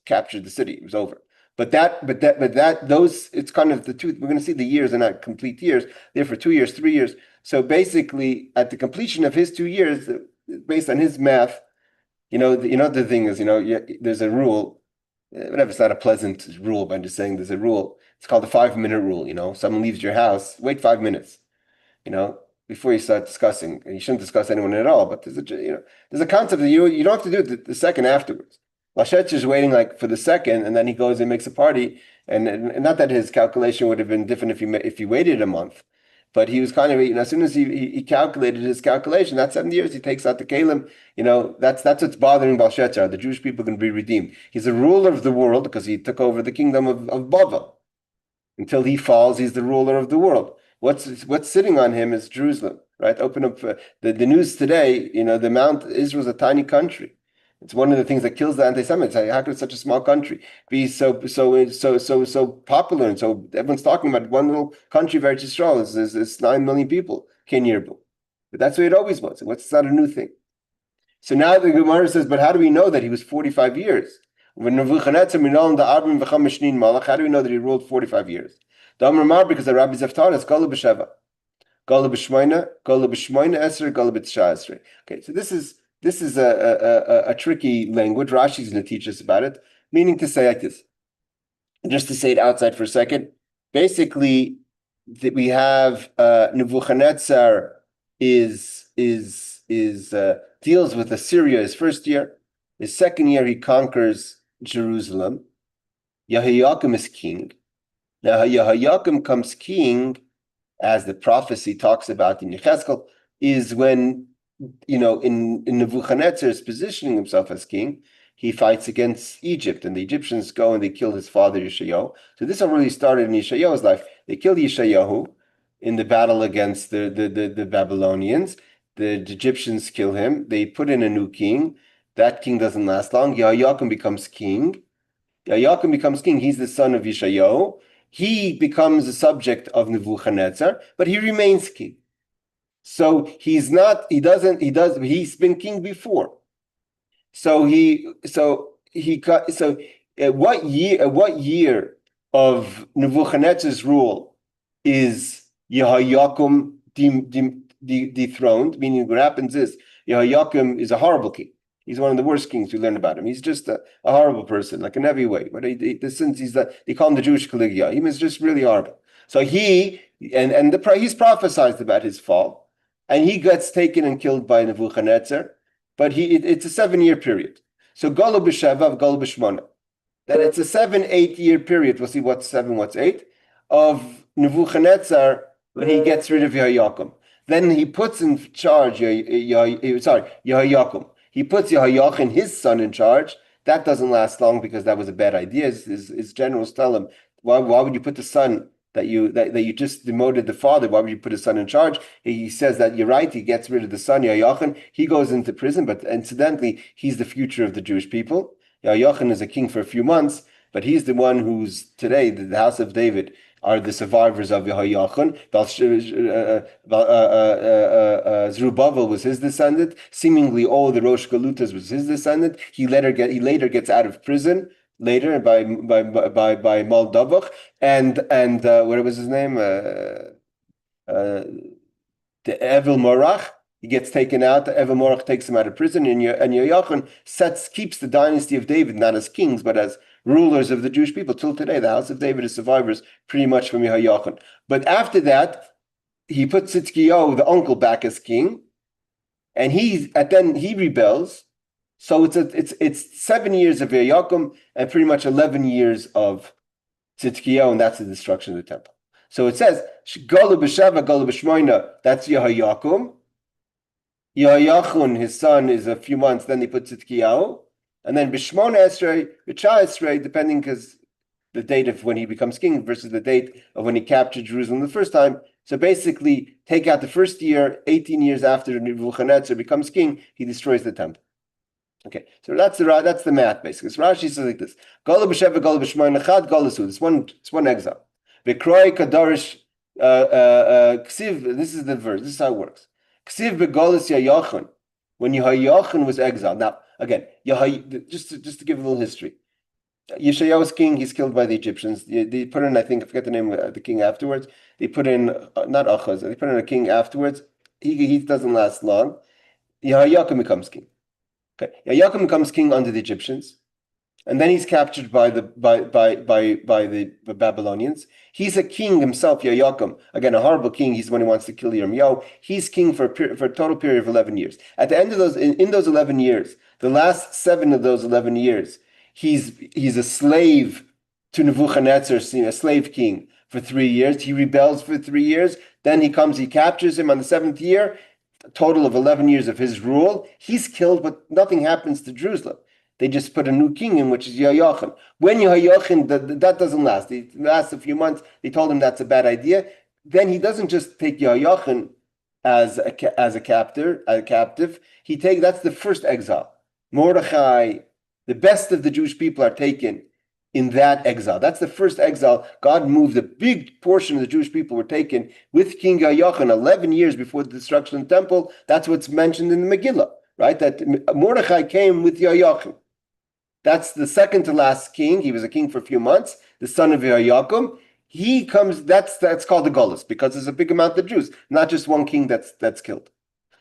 captured the city. It was over. But it's kind of the two. We're going to see the years are not complete years. They're for 2 years, 3 years. So basically, at the completion of his 2 years, based on his math, the thing is, there's a rule. Whatever, it's not a pleasant rule, but I'm just saying there's a rule. It's called the 5-minute rule. Someone leaves your house, wait 5 minutes, before you start discussing. And you shouldn't discuss anyone at all, but there's a concept that you don't have to do it the second afterwards. Belshazzar is waiting for the second, and then he goes and makes a party. And not that his calculation would have been different if he waited a month, But he was kind of, as soon as he calculated his calculation, that's 7 years. He takes out the kalim. That's what's bothering Belshazzar. The Jewish people can be redeemed. He's a ruler of the world because he took over the kingdom of Bavel. Until he falls, he's the ruler of the world. What's sitting on him is Jerusalem, right? Open up the news today. The Mount Israel's a tiny country. It's one of the things that kills the anti-Semites. How could such a small country be so popular? And so everyone's talking about one little country, Eretz Yisrael, is 9 million people, Ken Yirbu. But that's the way it always was. It's not a new thing. So now the Gemara says, but how do we know that he was 45 years? How do we know that he ruled 45 years? Because the Rabbi Zeftar is Galus b'Sheva, Galus b'Shmoina, Galus b'Shmoina Esrei, Galus b'Tshah Esrei. Okay, so this is a tricky language. Rashi's going to teach us about it, meaning to say like this. Just to say it outside for a second, basically that we have Nebuchadnezzar deals with Assyria his first year. His second year he conquers Jerusalem. Yehoiakim is king. Now Yehoiakim comes king, as the prophecy talks about in Exile, is when in Nebuchadnezzar's positioning himself as king, he fights against Egypt, and the Egyptians go and they kill his father Yeshayahu. So this already started in Yeshayahu's life. They killed Yeshayahu in the battle against the Babylonians. The Egyptians kill him. They put in a new king. That king doesn't last long. Yehoiakim becomes king. Yehoiakim becomes king. He's the son of Yeshayahu. He becomes a subject of Nebuchadnezzar, but he remains king. So he's been king before. At what year of Nebuchadnezzar's rule is Yehoiakim dethroned? Meaning what happens is Yehoiakim is a horrible king. He's one of the worst kings we learn about him. He's just a horrible person, like in every way. But they call him the Jewish Caligula. He was just really horrible. So he's prophesied about his fall, and he gets taken and killed by Nebuchadnezzar. But it's a 7-year period. So Galus b'Sheva, Galus b'Shmona. Then it's a 7-8 year period. We'll see what's 7, what's 8 of Nebuchadnezzar when he gets rid of Yehoiakim. Then he puts in charge Yehoiakim. He puts Yehoiachin, his son, in charge. That doesn't last long because that was a bad idea. His generals tell him, why would you put the son that you just demoted the father? Why would you put his son in charge? He says that you're right. He gets rid of the son, Yehoiachin. He goes into prison, but incidentally, he's the future of the Jewish people. Yehoiachin is a king for a few months, but he's the one who's today, the house of David, are the survivors of Yehoiachin. Zerubbabel was his descendant. Seemingly all the Rosh Galutas was his descendant. He later gets out of prison later by Moldavach, and what was his name? The Evil Morach. He gets taken out. The Evil Morach takes him out of prison, and Yehoiachin keeps the dynasty of David not as kings but as rulers of the Jewish people. Till today, the house of David is survivors pretty much from Yehoiachin. But after that, he puts Tzidkiyahu, the uncle, back as king, and then he rebels. So it's 7 years of Yehoiakim and pretty much 11 years of Tzidkiyahu, and that's the destruction of the temple. So it says Galus b'Sheva, Galus b'Shmoina. That's Yehoiakim. Yehoiachin, his son, is a few months. Then they put Tzidkiyahu. And then B'Shmona Esrei, B'Tshah Esrei, depending because the date of when he becomes king versus the date of when he captured Jerusalem the first time. So basically, take out the first year, 18 years after Nebuchadnezzar becomes king, he destroys the temple. Okay, so that's the math basically. So Rashi says like this: Galus b'Sheva, Galus b'Shmoina Chad, Galus. It's one exile. V'kroi kadarish ksiv. This is the verse. This is how it works. Ksiv beGalus Yehoiachin. When Yehoiachin was exiled. Now, again, just to give a little history. Yeshayahu was king. He's killed by the Egyptians. They put in, I forget the name of the king afterwards. They put in, not Achaz, they put in a king afterwards. He doesn't last long. Yehoiakim becomes king. Okay, Yehoiakim becomes king under the Egyptians, and then he's captured by the Babylonians. He's a king himself, Yehoiakim. Again, a horrible king. He's the one who wants to kill Yirmiyahu. He's king for a total period of 11 years. At the end of those, in those 11 years, the last 7 of those 11 years, he's a slave to Nebuchadnezzar, a slave king for 3 years. He rebels for 3 years. Then he comes, he captures him on the 7th year, a total of 11 years of his rule. He's killed, but nothing happens to Jerusalem. They just put a new king in, which is Yehoiachin. When Yehoiachin, that doesn't last. It lasts a few months. They told him that's a bad idea. Then he doesn't just take Yehoiachin as a captive. That's the first exile. Mordechai, the best of the Jewish people are taken in that exile. That's the first exile. God moved, a big portion of the Jewish people were taken with King Yehoiachin 11 years before the destruction of the temple. That's what's mentioned in the Megillah, right? That Mordechai came with Yehoiachin. That's the second to last king. He was a king for a few months, the son of Yehoiakim. He comes, that's called the Galus, because there's a big amount of Jews, not just one king that's killed.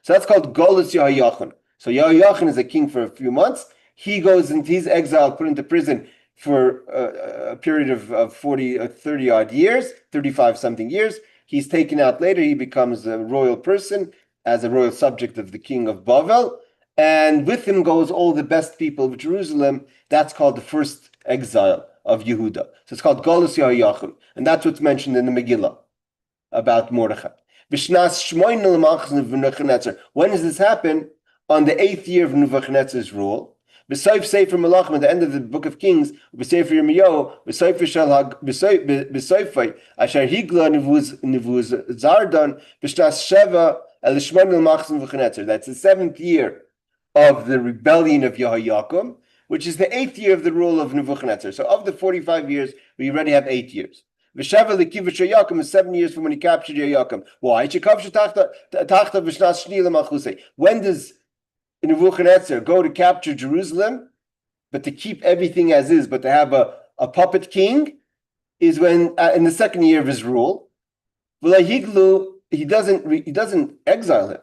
So that's called Galus Yehoiachin. So Yehoiachin is a king for a few months. He goes into, he's exiled, put into prison for a period of 30 odd years, 35 something years. He's taken out later. He becomes a royal person as a royal subject of the king of Bavel. And with him goes all the best people of Jerusalem. That's called the first exile of Yehuda. So it's called Galus Yehoiachin. And that's what's mentioned in the Megillah about Mordechai. When does this happen? On the 8th year of Nebuchadnezzar's rule. B'soif Sefer Melachim, at the end of the book of Kings, b'Sefer Yirmiyahu, b'Soifai, Asher Higla Nevuz Zardan, b'Shnas Sheva, El Shmoin Melachim Nebuchadnezzar. That's the 7th year of the rebellion of Yehoiakim, which is the 8th year of the rule of Nebuchadnezzar. So of the 45 years, we already have 8 years. V'Sheva L'Kivush Yehoiakim is 7 years from when he captured Yehoiakim. Why? When does Nebuchadnezzar go to capture Jerusalem, but to keep everything as is, but to have a puppet king, is when in the 2nd year of his rule, he doesn't exile him.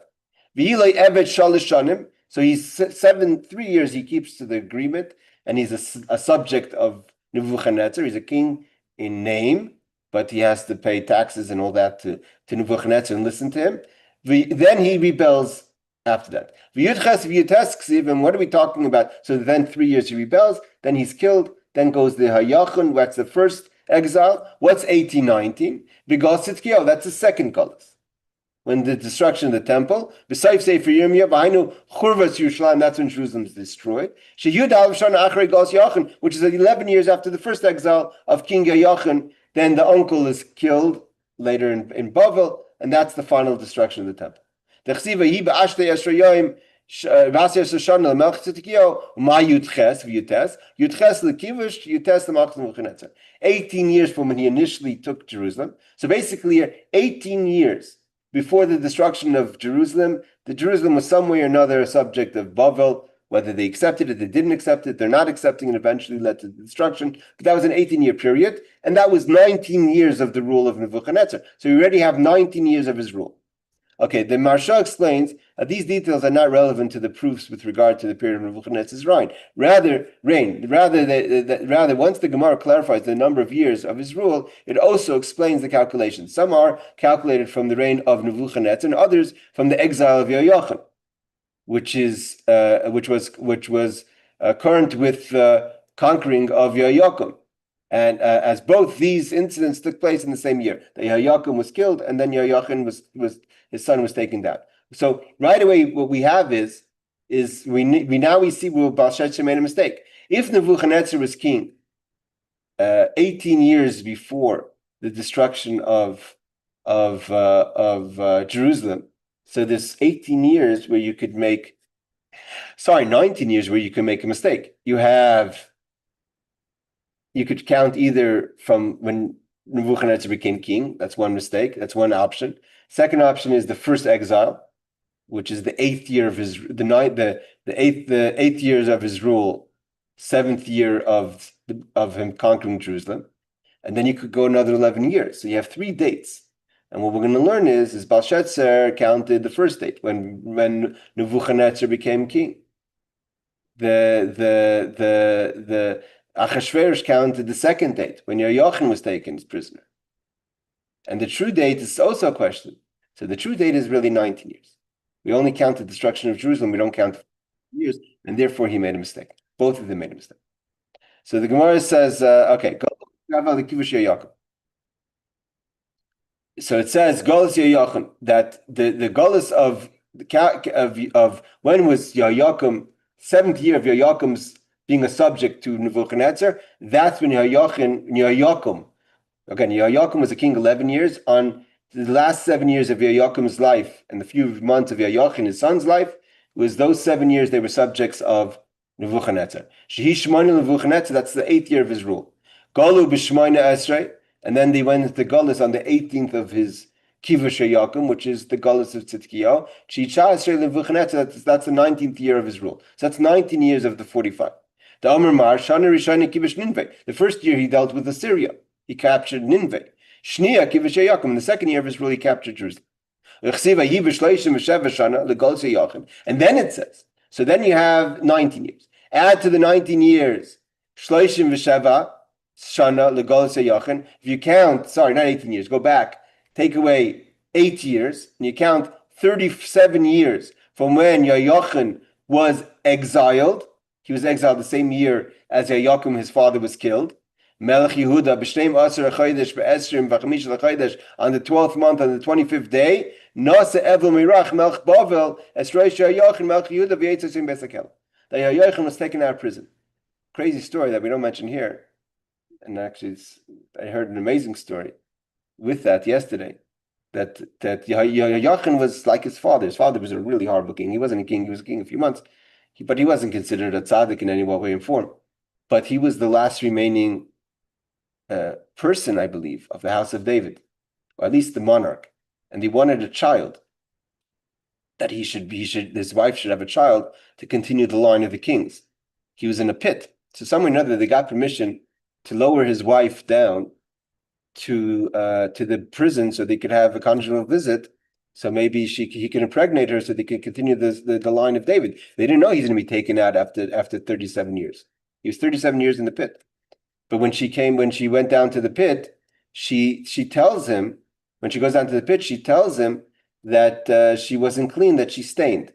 So he's 3 years he keeps to the agreement, and he's a subject of Nebuchadnezzar. He's a king in name, but he has to pay taxes and all that to Nebuchadnezzar and listen to him. Then he rebels after that. And what are we talking about? So then 3 years he rebels, then he's killed, then goes the Yehoiachin, that's the first exile. What's 1819? Because Tzidkiyahu, that's the second Galus. When the destruction of the temple, besides Sefer Yirmiyah, V'hainu Churvas Yerushalayim, that's when Jerusalem is destroyed. Sheyud Alav Shana Achrei Galus Yehoiachin, which is 11 years after the first exile of King Yehoiachin, then the uncle is killed later in Bavel, and that's the final destruction of the temple. The Chsiva Hi Ba'ashtei Esrei Yoim V'asir Shoshana L'Melech Tzidkiyahu Ma Yudches V'Yutes Yudches L'Kivush Yutes L'Malchus Nebuchadnezzar. 18 years from when he initially took Jerusalem. So basically, 18 years before the destruction of Jerusalem, the Jerusalem was some way or another a subject of Bavel. Whether they accepted it, they didn't accept it, they're not accepting it, eventually led to the destruction. But that was an 18-year period, and that was 19 years of the rule of Nebuchadnezzar. So we already have 19 years of his rule. Okay, the Maharsha explains that these details are not relevant to the proofs with regard to the period of Nebuchadnezzar's reign. Rather, once the Gemara clarifies the number of years of his rule, it also explains the calculations. Some are calculated from the reign of Nebuchadnezzar, and others from the exile of Yehoiachin, which was current with conquering of Yehoiakim. And as both these incidents took place in the same year, that Yehoiakim was killed, and then Yehoiachin his son was taken down. So right away, what we have is we see where Belshazzar made a mistake. If Nebuchadnezzar was king 18 years before the destruction of Jerusalem, so there's 18 years where you could 19 years where you can make a mistake. You could count either from when Nebuchadnezzar became king. That's one mistake. That's one option. Second option is the first exile, which is the 8th year of his the eighth years of his rule, 7th year of him conquering Jerusalem, and then you could go another 11 years. So you have 3 dates. And what we're going to learn is Belshazzar counted the first date when Nebuchadnezzar became king. The Achashverosh counted the second date when Yehoiachin was taken as prisoner. And the true date is also a question. So the true date is really 19 years. We only count the destruction of Jerusalem. We don't count years, and therefore he made a mistake. Both of them made a mistake. So the Gemara says, okay, go. So it says Galus Yoyachim, that the Galus of when was Yoyakim, 7th year of Yoyakim's being a subject to Nebuchadnezzar. That's when Yoyakim. Again, Yoyakim was a king 11 years. On the last 7 years of Yoyakim's life and the few months of Yoyachin, his son's life, it was those 7 years they were subjects of Nebuchadnezzar. Shehi Shemona Nebuchadnezzar, that's the 8th year of his rule. Galu b'Shemona Esrei, and then they went into Galus on the 18th of his Kivush Yoyakim, which is the Galus of Tzidkiyahu. Sheisha Esrei Nebuchadnezzar, that's the 19th year of his rule. So that's 19 years of the 45. The Omer Mar Shana Rishana Kivush Ninveh. The first year he dealt with Assyria. He captured Ninveh. Shnia Kivush Yoyakim. In the second year of his rule, he captured Jerusalem. And then it says, so then you have 19 years. Add to the 19 years, Shloishim v'Sheva Shana Legalus Yoyachin. If you count, sorry, not 18 years, go back, take away 8 years, and you count 37 years from when Yoyachin was exiled. He was exiled the same year as Yoyakim, his father, was killed. Melech Yehuda b'Shneim Asar HaChodesh b'Esrim v'Chamish HaChodesh, on the 12th month, on the 25th day, Nasa Evil Mirach Melech Bavel Esroish Yoyachin Melech Yehuda v'Yetzasim Besakel. That Yoyachin was taken out of prison. Crazy story that we don't mention here. And actually, I heard an amazing story with that yesterday. That Yoyachin was like his father. His father was a really horrible king. He wasn't a king. He was a king a few months, but he wasn't considered a tzaddik in any way or form. But he was the last remaining person, I believe, of the house of David, or at least the monarch. And he wanted a child. That his wife should have a child to continue the line of the kings. He was in a pit. So somewhere or another, they got permission to lower his wife down to the prison so they could have a conjugal visit. So maybe he can impregnate her so they can continue the line of David. They didn't know he's going to be taken out after 37 years. He was 37 years in the pit. But when she went down to the pit, she tells him, when she goes down to the pit, she tells him that she wasn't clean, that she stained.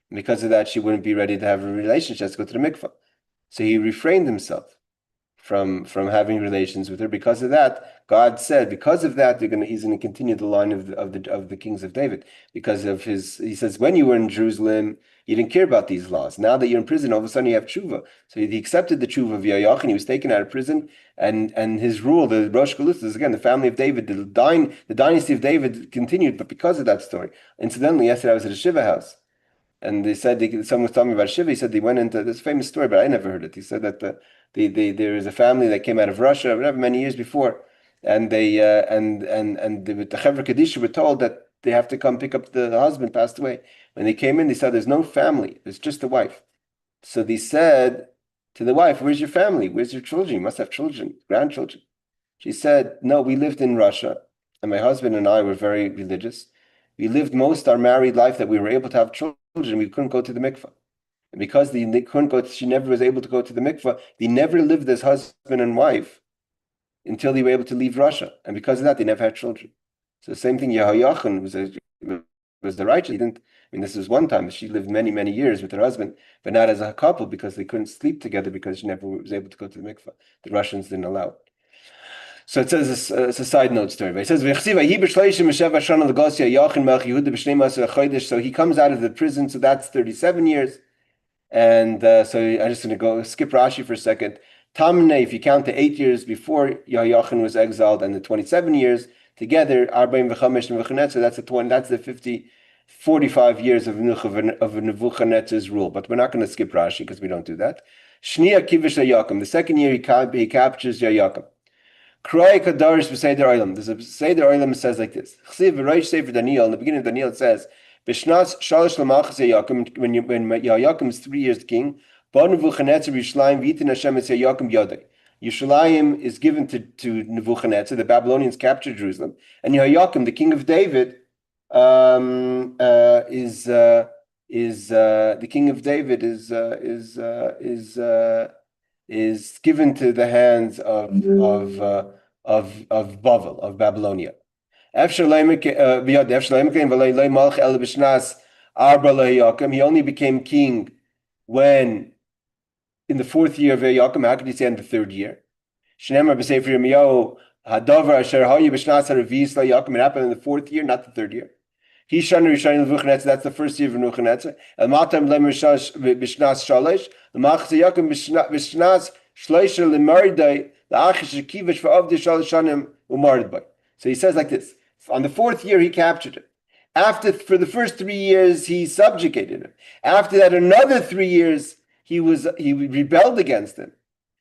And because of that, she wouldn't be ready to have a relationship. She has to go to the mikvah. So he refrained himself from having relations with her. Because of that, God said, because of that, he's going to continue the line of the kings of David. Because of he says, when you were in Jerusalem, you didn't care about these laws. Now that you're in prison, all of a sudden you have tshuva. So he accepted the tshuva of Yoyachin. He was taken out of prison, and his rule, the Rosh Galus, is again the family of David, the dynasty of David continued. But because of that story, incidentally, yesterday I was at a shiva house. And they said, someone was telling me about Shiva. He said they went into this famous story, but I never heard it. He said that there is a family that came out of Russia, whatever, many years before, and the Chevra Kadisha were told that they have to come pick up the husband passed away. When they came in, they said there's no family, there's just the wife. So they said to the wife, "Where's your family? Where's your children? You must have children, grandchildren." She said, "No, we lived in Russia, and my husband and I were very religious. We lived most our married life that we were able to have children. We couldn't go to the mikvah. And because they couldn't go, she never was able to go to the mikvah. They never lived as husband and wife until they were able to leave Russia. And because of that, they never had children." So the same thing, Yehoiachin was the righteous. He didn't, this was one time. She lived many, many years with her husband, but not as a couple because they couldn't sleep together because she never was able to go to the mikvah. The Russians didn't allow it. So it says it's a side note story. It says, so he comes out of the prison, so that's 37 years. And so I'm just going to skip Rashi for a second. Tamne, if you count the 8 years before Yoyachin was exiled and the 27 years together, so that's the 45 years of Nebuchadnezzar's rule. But we're not going to skip Rashi because we don't do that. Shnia Kivish Yoyakim, the second year he captures Yoyakim. Kroi Kadarish B'Seder Olam. There's a Seder Olam that says like this. Chsiv V'Rosh Sefer Daniel. In the beginning of Daniel, it says, "B'Shnas Shalosh L'Malchus Yoyakim." When Yoyakim is 3 years king, Bo Nebuchadnezzar Yishlayim V'Yitin Hashem Es Yoyakim Yodei. Yishlayim is given to Nebuchadnezzar. The Babylonians captured Jerusalem, and Yoyakim, the king of David, is given to the hands of Bavel, of Babylonia. He only became king when in the 4th year of Yoyakim. How could he say in the 3rd year? Hadavar asher hayu b'shnas haravius laYakum. It happened in the 4th year, not the 3rd year. He shana rishayin levuchanetzer. That's the 1st year of Nebuchadnezzar. El matam lem b'shnas shalish. L'machas Yakum b'shnas shleisha l'mardai la'achish kivish v'avdi shalish shanim u'mardai. So he says like this: on the 4th year he captured it. For the first 3 years he subjugated him. After that, another 3 years he rebelled against him.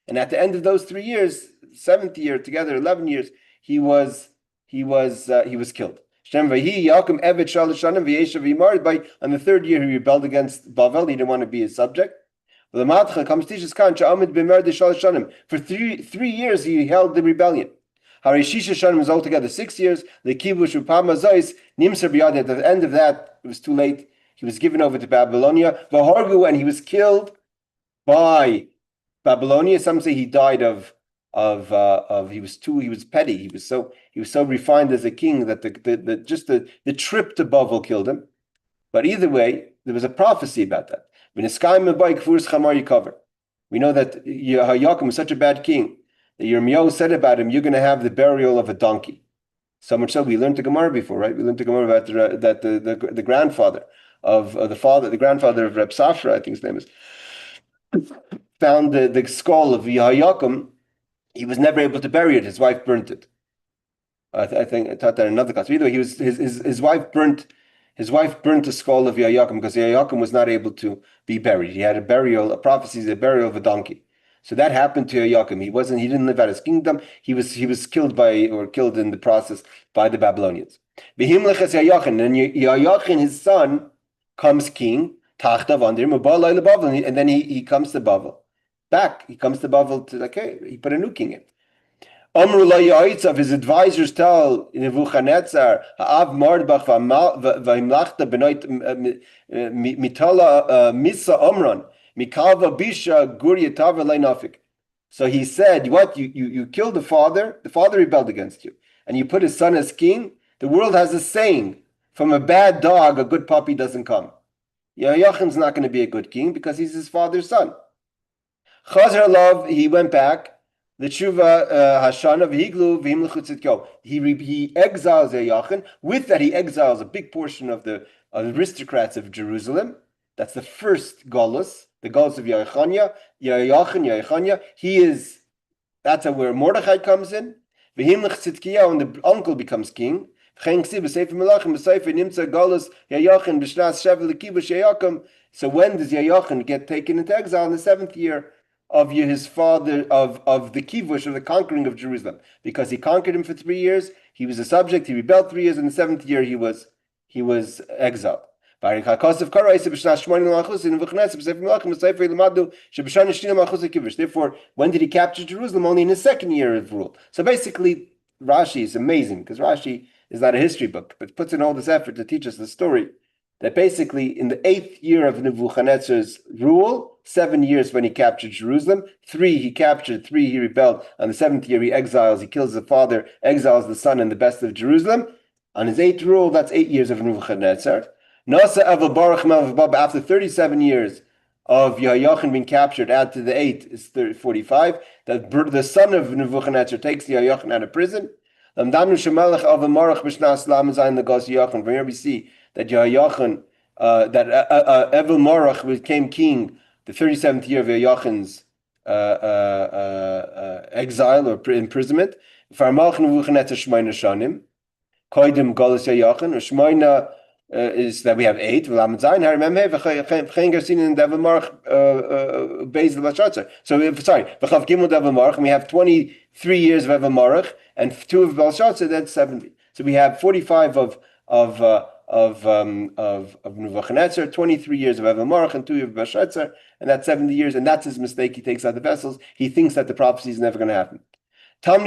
And at the end of those 3 years, 7th year together, 11 years, he was killed. On the 3rd year, he rebelled against Bavel. He didn't want to be his subject. For 3 years, he held the rebellion. Harishisha was altogether 6 years. The kibush nimser biyad. At the end of that, it was too late. He was given over to Babylonia. V'hargu, and he was killed by Babylonia. Some say he died of he was petty. He was so refined as a king that the trip to Bavel killed him. But either way, there was a prophecy about that. We know that Yakum was such a bad king that Yirmiyahu said about him, "You're going to have the burial of a donkey." So much so, we learned the Gemara before, right? We learned the Gemara about the grandfather of the grandfather of Reb Safra, I think his name is, found the skull of Yehoiakim. He was never able to bury it. His wife burnt it. I taught that in another class. Either way, his wife burnt the skull of Yehoiakim because Yehoiakim was not able to be buried. He had a prophecy, the burial of a donkey. So that happened to Yehoiakim. He didn't live out his kingdom. He was killed killed in the process by the Babylonians. And Yehoiachin, his son, comes king, and then he comes to Bavel. He comes to Bavel he put a new king in. Of his advisors tell Nebuchadnezzar, Ha'av Mardbach v'himlachta benoit mitala misa omron mikalva bisha gurya tava leinafik. So he said, what, you killed the father rebelled against you, and you put his son as king. The world has a saying, from a bad dog a good puppy doesn't come. Yehoiachin's not going to be a good king because he's his father's son. Chazar love, he went back. The tshuva hashana v'higlu v'himlechu tzidko. He exiles Yehoiachin. With that, he exiles a big portion of the aristocrats of Jerusalem. That's the first Galus, the Galus of Yehoiachanya. That's where Mordechai comes in. V'himlech tzidkiyahu, and the uncle becomes king. So when does Yehoiachin get taken into exile? In the 7th year of his father, of the kivush, of the conquering of Jerusalem, because he conquered him for 3 years. He was a subject. He rebelled 3 years. In the 7th year, he was exiled. Therefore, when did he capture Jerusalem? Only in his 2nd year of rule. So basically, Rashi is amazing because Rashi is not a history book, but puts in all this effort to teach us the story that basically in the 8th year of Nebuchadnezzar's rule, 7 years when he captured Jerusalem, 3 he captured, 3 he rebelled. On the 7th year he exiles, he kills the father, exiles the son and the best of Jerusalem. On his 8th rule, that's 8 years of Nebuchadnezzar. Nasa Evel Baruch Melvabab, after 37 years of Yehoiachin being captured, add to the 8 is 45. The son of Nebuchadnezzar takes Yehoiachin out of prison. From here we see that Yehoiachin, that Evel Marach became king the 37th year of Yehoiachin's exile or imprisonment. Is that we have 8. So we have 23 years of Evel Marach and 2 of Belshazzar. That's 70. So we have 45 of Nebuchadnezzar, 23 years of Evel Marach and 2 of Belshazzar, and that's 70 years. And that's his mistake. He takes out the vessels. He thinks that the prophecy is never going to happen. And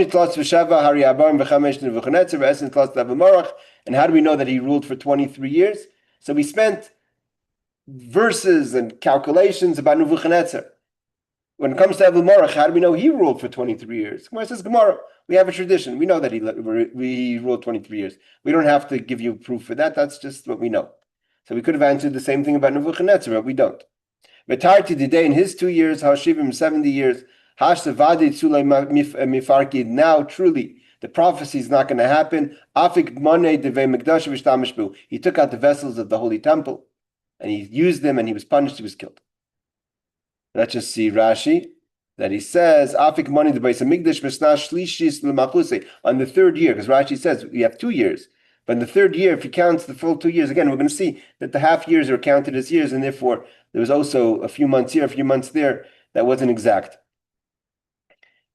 how do we know that he ruled for 23 years? So we spent verses and calculations about Nebuchadnezzar. When it comes to Evel Marach, how do we know he ruled for 23 years? Gemara says, Gemara, we have a tradition. We know that he ruled 23 years. We don't have to give you proof for that. That's just what we know. So we could have answered the same thing about Nebuchadnezzar, but we don't. Betarti today in his 2 years, Hashivim 70 years, now truly The prophecy is not going to happen. He took out the vessels of the holy temple and he used them and he was punished, he was killed. Let's just see Rashi that he says, on the third year, because Rashi says we have 2 years. But in the third year, if he counts the full 2 years, again, we're going to see that the half years are counted as years, and therefore there was also a few months here, a few months there. That wasn't exact.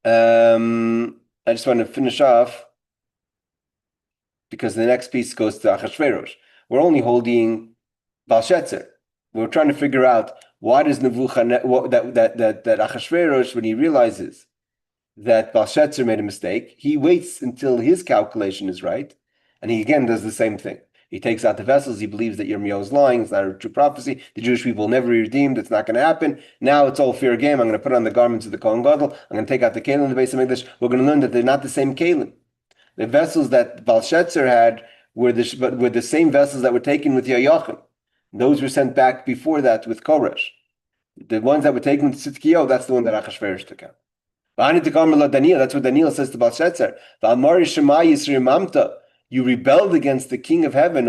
I just want to finish off because the next piece goes to Achashverosh. We're only holding Belshazzar. We're trying to figure out why does Nebuchadnezzar, that Achashverosh, when he realizes that Belshazzar made a mistake, he waits until his calculation is right, and he again does the same thing. He takes out the vessels. He believes that Yirmiyahu is lying. It's not a true prophecy. The Jewish people will never be redeemed. It's not going to happen. Now it's all fair game. I'm going to put on the garments of the Kohen Gadol. I'm going to take out the Kalim in the base of English. We're going to learn that they're not the same Kalim. The vessels that Belshazzar had were the same vessels that were taken with Yochim. Those were sent back before that with Koresh. The ones that were taken with Tzidkiyahu, that's the one that Achashverosh took out. That's what Daniel says to Belshazzar. You rebelled against the King of Heaven.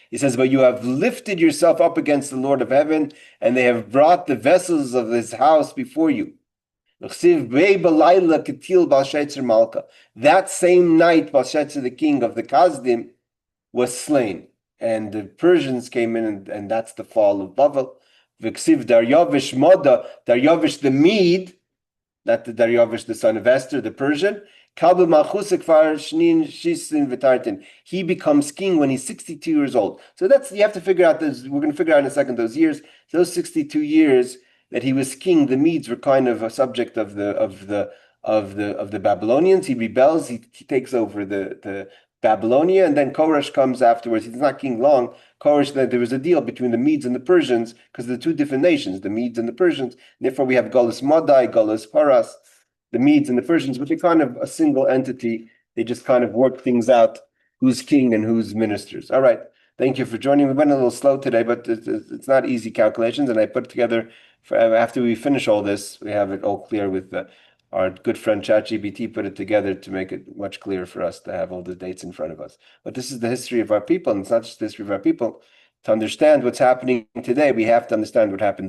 He says, but you have lifted yourself up against the Lord of Heaven, and they have brought the vessels of his house before you. That same night, Belshazzar, the king of the Kasdim, was slain. And the Persians came in, and that's the fall of Bavel. Daryavish the Mede, not the Daryavish, the son of Esther, the Persian. He becomes king when he's 62 years old. So you have to figure out this. We're going to figure out in a second those years. Those 62 years that he was king, the Medes were kind of a subject of the Babylonians. He rebels. He takes over the Babylonia, and then Koresh comes afterwards. He's not king long. Koresh, there was a deal between the Medes and the Persians because they're two different nations, the Medes and the Persians. Therefore, we have Galus Madai, Galus Paras, the Medes and the Persians, but they're kind of a single entity. They just kind of work things out, who's king and who's ministers. All right. Thank you for joining. We went a little slow today, but it's not easy calculations, and I put it together after we finish all this. We have it all clear with our good friend ChatGPT put it together to make it much clearer for us to have all the dates in front of us. But this is the history of our people, and it's not just the history of our people. To understand what's happening today, we have to understand what happened